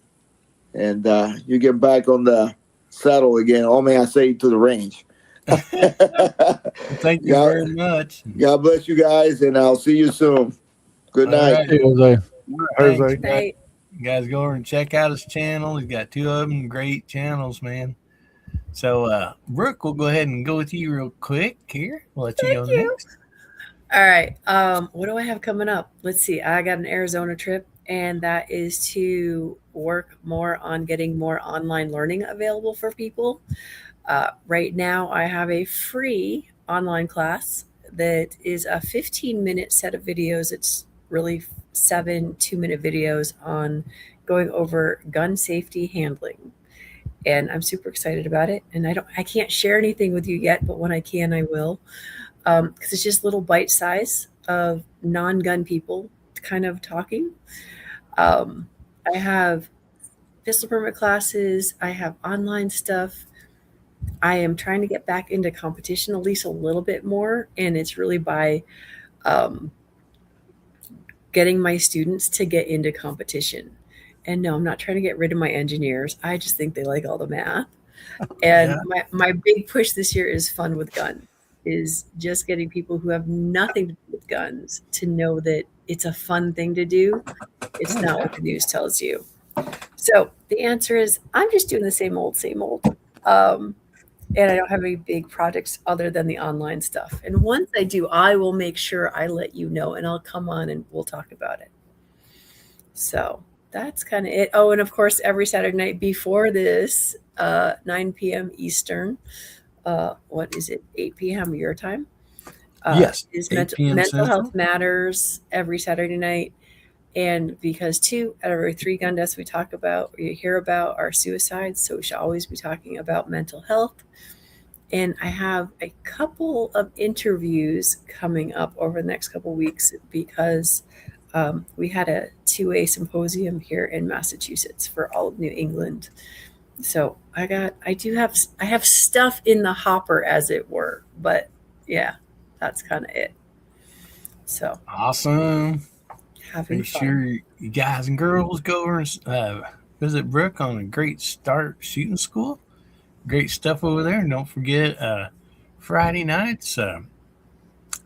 and you get back on the saddle again. Or may I say to the range. Thank you very much. God bless you guys, and I'll see you soon. Good All night. right. Hey, Jose. Thanks, Jose. Night. You guys go over and check out his channel. He's got 2 of them, great channels, man. So, Brooke, we'll go ahead and go with you real quick here. We'll let you go next. All right. What do I have coming up? Let's see. I got an Arizona trip, and that is to work more on getting more online learning available for people. Right now, I have a free online class that is a 15-minute set of videos. It's really 7 2-minute videos on going over gun safety handling. And I'm super excited about it. And I can't share anything with you yet, but when I can, I will. Because it's just little bite size of non-gun people kind of talking. I have pistol permit classes. I have online stuff. I am trying to get back into competition at least a little bit more. And it's really by getting my students to get into competition. And no, I'm not trying to get rid of my engineers. I just think they like all the math. And my big push this year is fun with gun, is just getting people who have nothing to do with guns to know that it's a fun thing to do. It's not what the news tells you. So the answer is I'm just doing the same old, same old. And I don't have any big projects other than the online stuff. And once I do, I will make sure I let you know, and I'll come on and we'll talk about it. So that's kind of it. Oh, and of course, every Saturday night before this, 9 p.m. Eastern, what is it, 8 p.m. your time? Yes, Is 8 mental, p.m. mental Central. health matters every Saturday night. And because 2 out of every 3 gun deaths we talk about or you hear about are suicides, so we should always be talking about mental health. And I have a couple of interviews coming up over the next couple of weeks because we had a 2A symposium here in Massachusetts for all of New England. So I have stuff in the hopper, as it were. But yeah, that's kind of it. So Awesome. having Make fun. sure you guys and girls go over and visit Brooke on a great start shooting school. Great stuff over there. And don't forget Friday nights,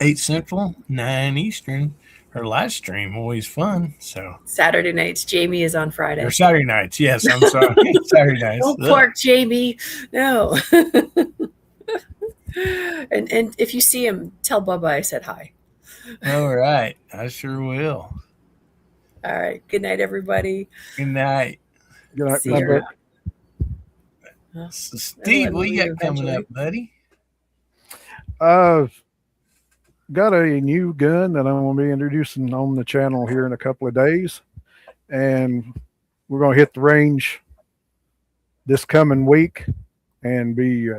8 Central, 9 Eastern. Her live stream, always fun. So Saturday nights. Jamie is on Friday. or Saturday nights. Yes, I'm sorry. Saturday nights. Don't bark, Jamie. No. and if you see him, tell Bubba I said hi. All right. I sure will. All right. Good night, everybody. Good night. Good night, See Miss ya. Brooke. So Steve, what you got coming up, buddy? Got a new gun that I'm going to be introducing on the channel here in a couple of days, and we're going to hit the range this coming week and be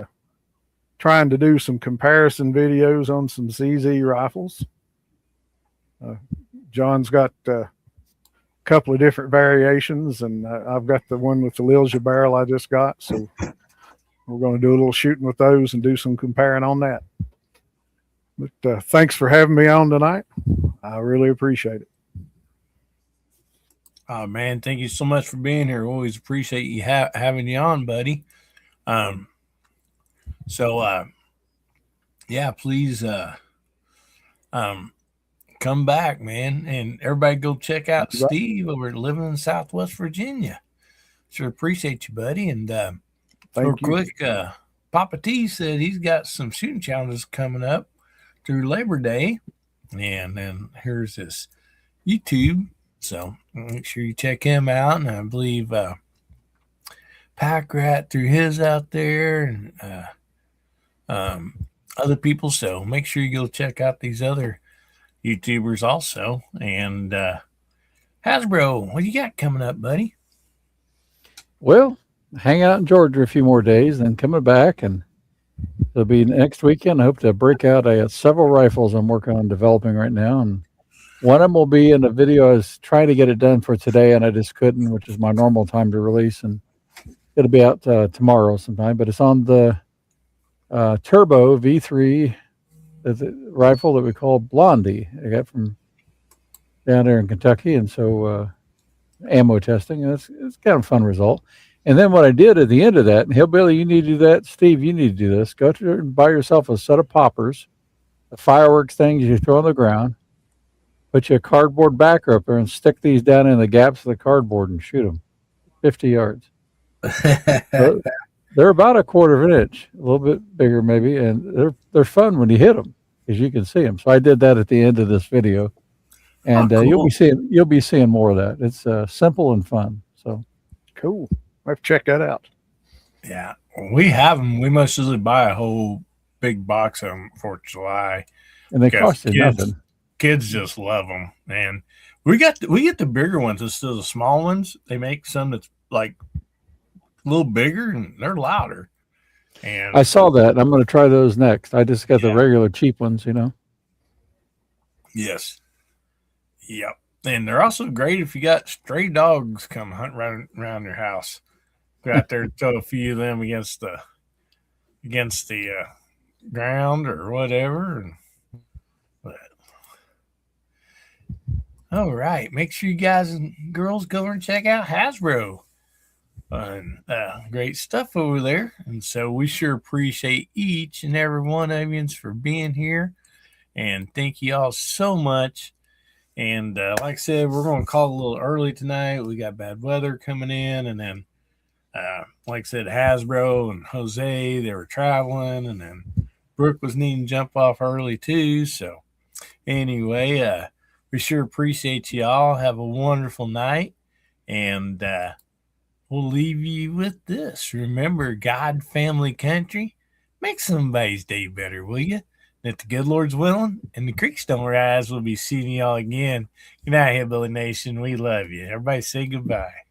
trying to do some comparison videos on some CZ rifles. John's got a couple of different variations, and I've got the one with the Lilja barrel I just got, so we're going to do a little shooting with those and do some comparing on that. But thanks for having me on tonight. I really appreciate it. Oh man, thank you so much for being here. Always appreciate you having you on, buddy. Yeah, please come back, man, and everybody go check out Steve over at Living in Southwest Virginia. Sure appreciate you, buddy. And real quick, Papa T said he's got some shooting challenges coming up through Labor Day, and then here's his YouTube. So make sure you check him out. And I believe Pack Rat threw his out there, and other people. So make sure you go check out these other YouTubers also. And Hasbro, what you got coming up, buddy? Well, hang out in Georgia a few more days, then coming back, and it'll be next weekend. I hope to break out. I have several rifles I'm working on developing right now, and one of them will be in a video. I was trying to get it done for today, and I just couldn't, which is my normal time to release, and it'll be out tomorrow sometime. But it's on the Turbo V3 rifle that we call Blondie. I got from down there in Kentucky, and so ammo testing, and it's kind of a fun result. And then what I did at the end of that, and Hillbilly, you need to do that. Steve, you need to do this. Go to and buy yourself a set of poppers, the fireworks things you throw on the ground. Put you a cardboard backer up there and stick these down in the gaps of the cardboard and shoot them 50 yards. So they're about a quarter of an inch, a little bit bigger maybe, and they're fun when you hit them because you can see them. So I did that at the end of this video, and cool. you'll be seeing more of that. It's simple and fun. So cool. I have to check that out. Yeah, we have them. We must usually buy a whole big box of them for July. And they because cost you nothing. kids just love them. And we get the bigger ones instead of the small ones. They make some that's like a little bigger and they're louder. And I saw that. I'm going to try those next. I just got the regular cheap ones, Yes. Yep. And they're also great if you got stray dogs come hunt around your house. Go out there and throw a few of them against the ground or whatever. But all right, make sure you guys and girls go and check out Hasbro. Great stuff over there. And so we sure appreciate each and every one of you for being here. And thank you all so much. And like I said, we're going to call a little early tonight. We got bad weather coming in. And then, like I said, Hasbro and Jose, they were traveling. And then Brooke was needing to jump off early too. So anyway, we sure appreciate you all. Have a wonderful night. And we'll leave you with this. Remember, God, family, country. Make somebody's day better, will you? If the good Lord's willing and the creeks don't rise, we'll be seeing y'all again. Good night, Hillbilly Nation. We love you. Everybody say goodbye.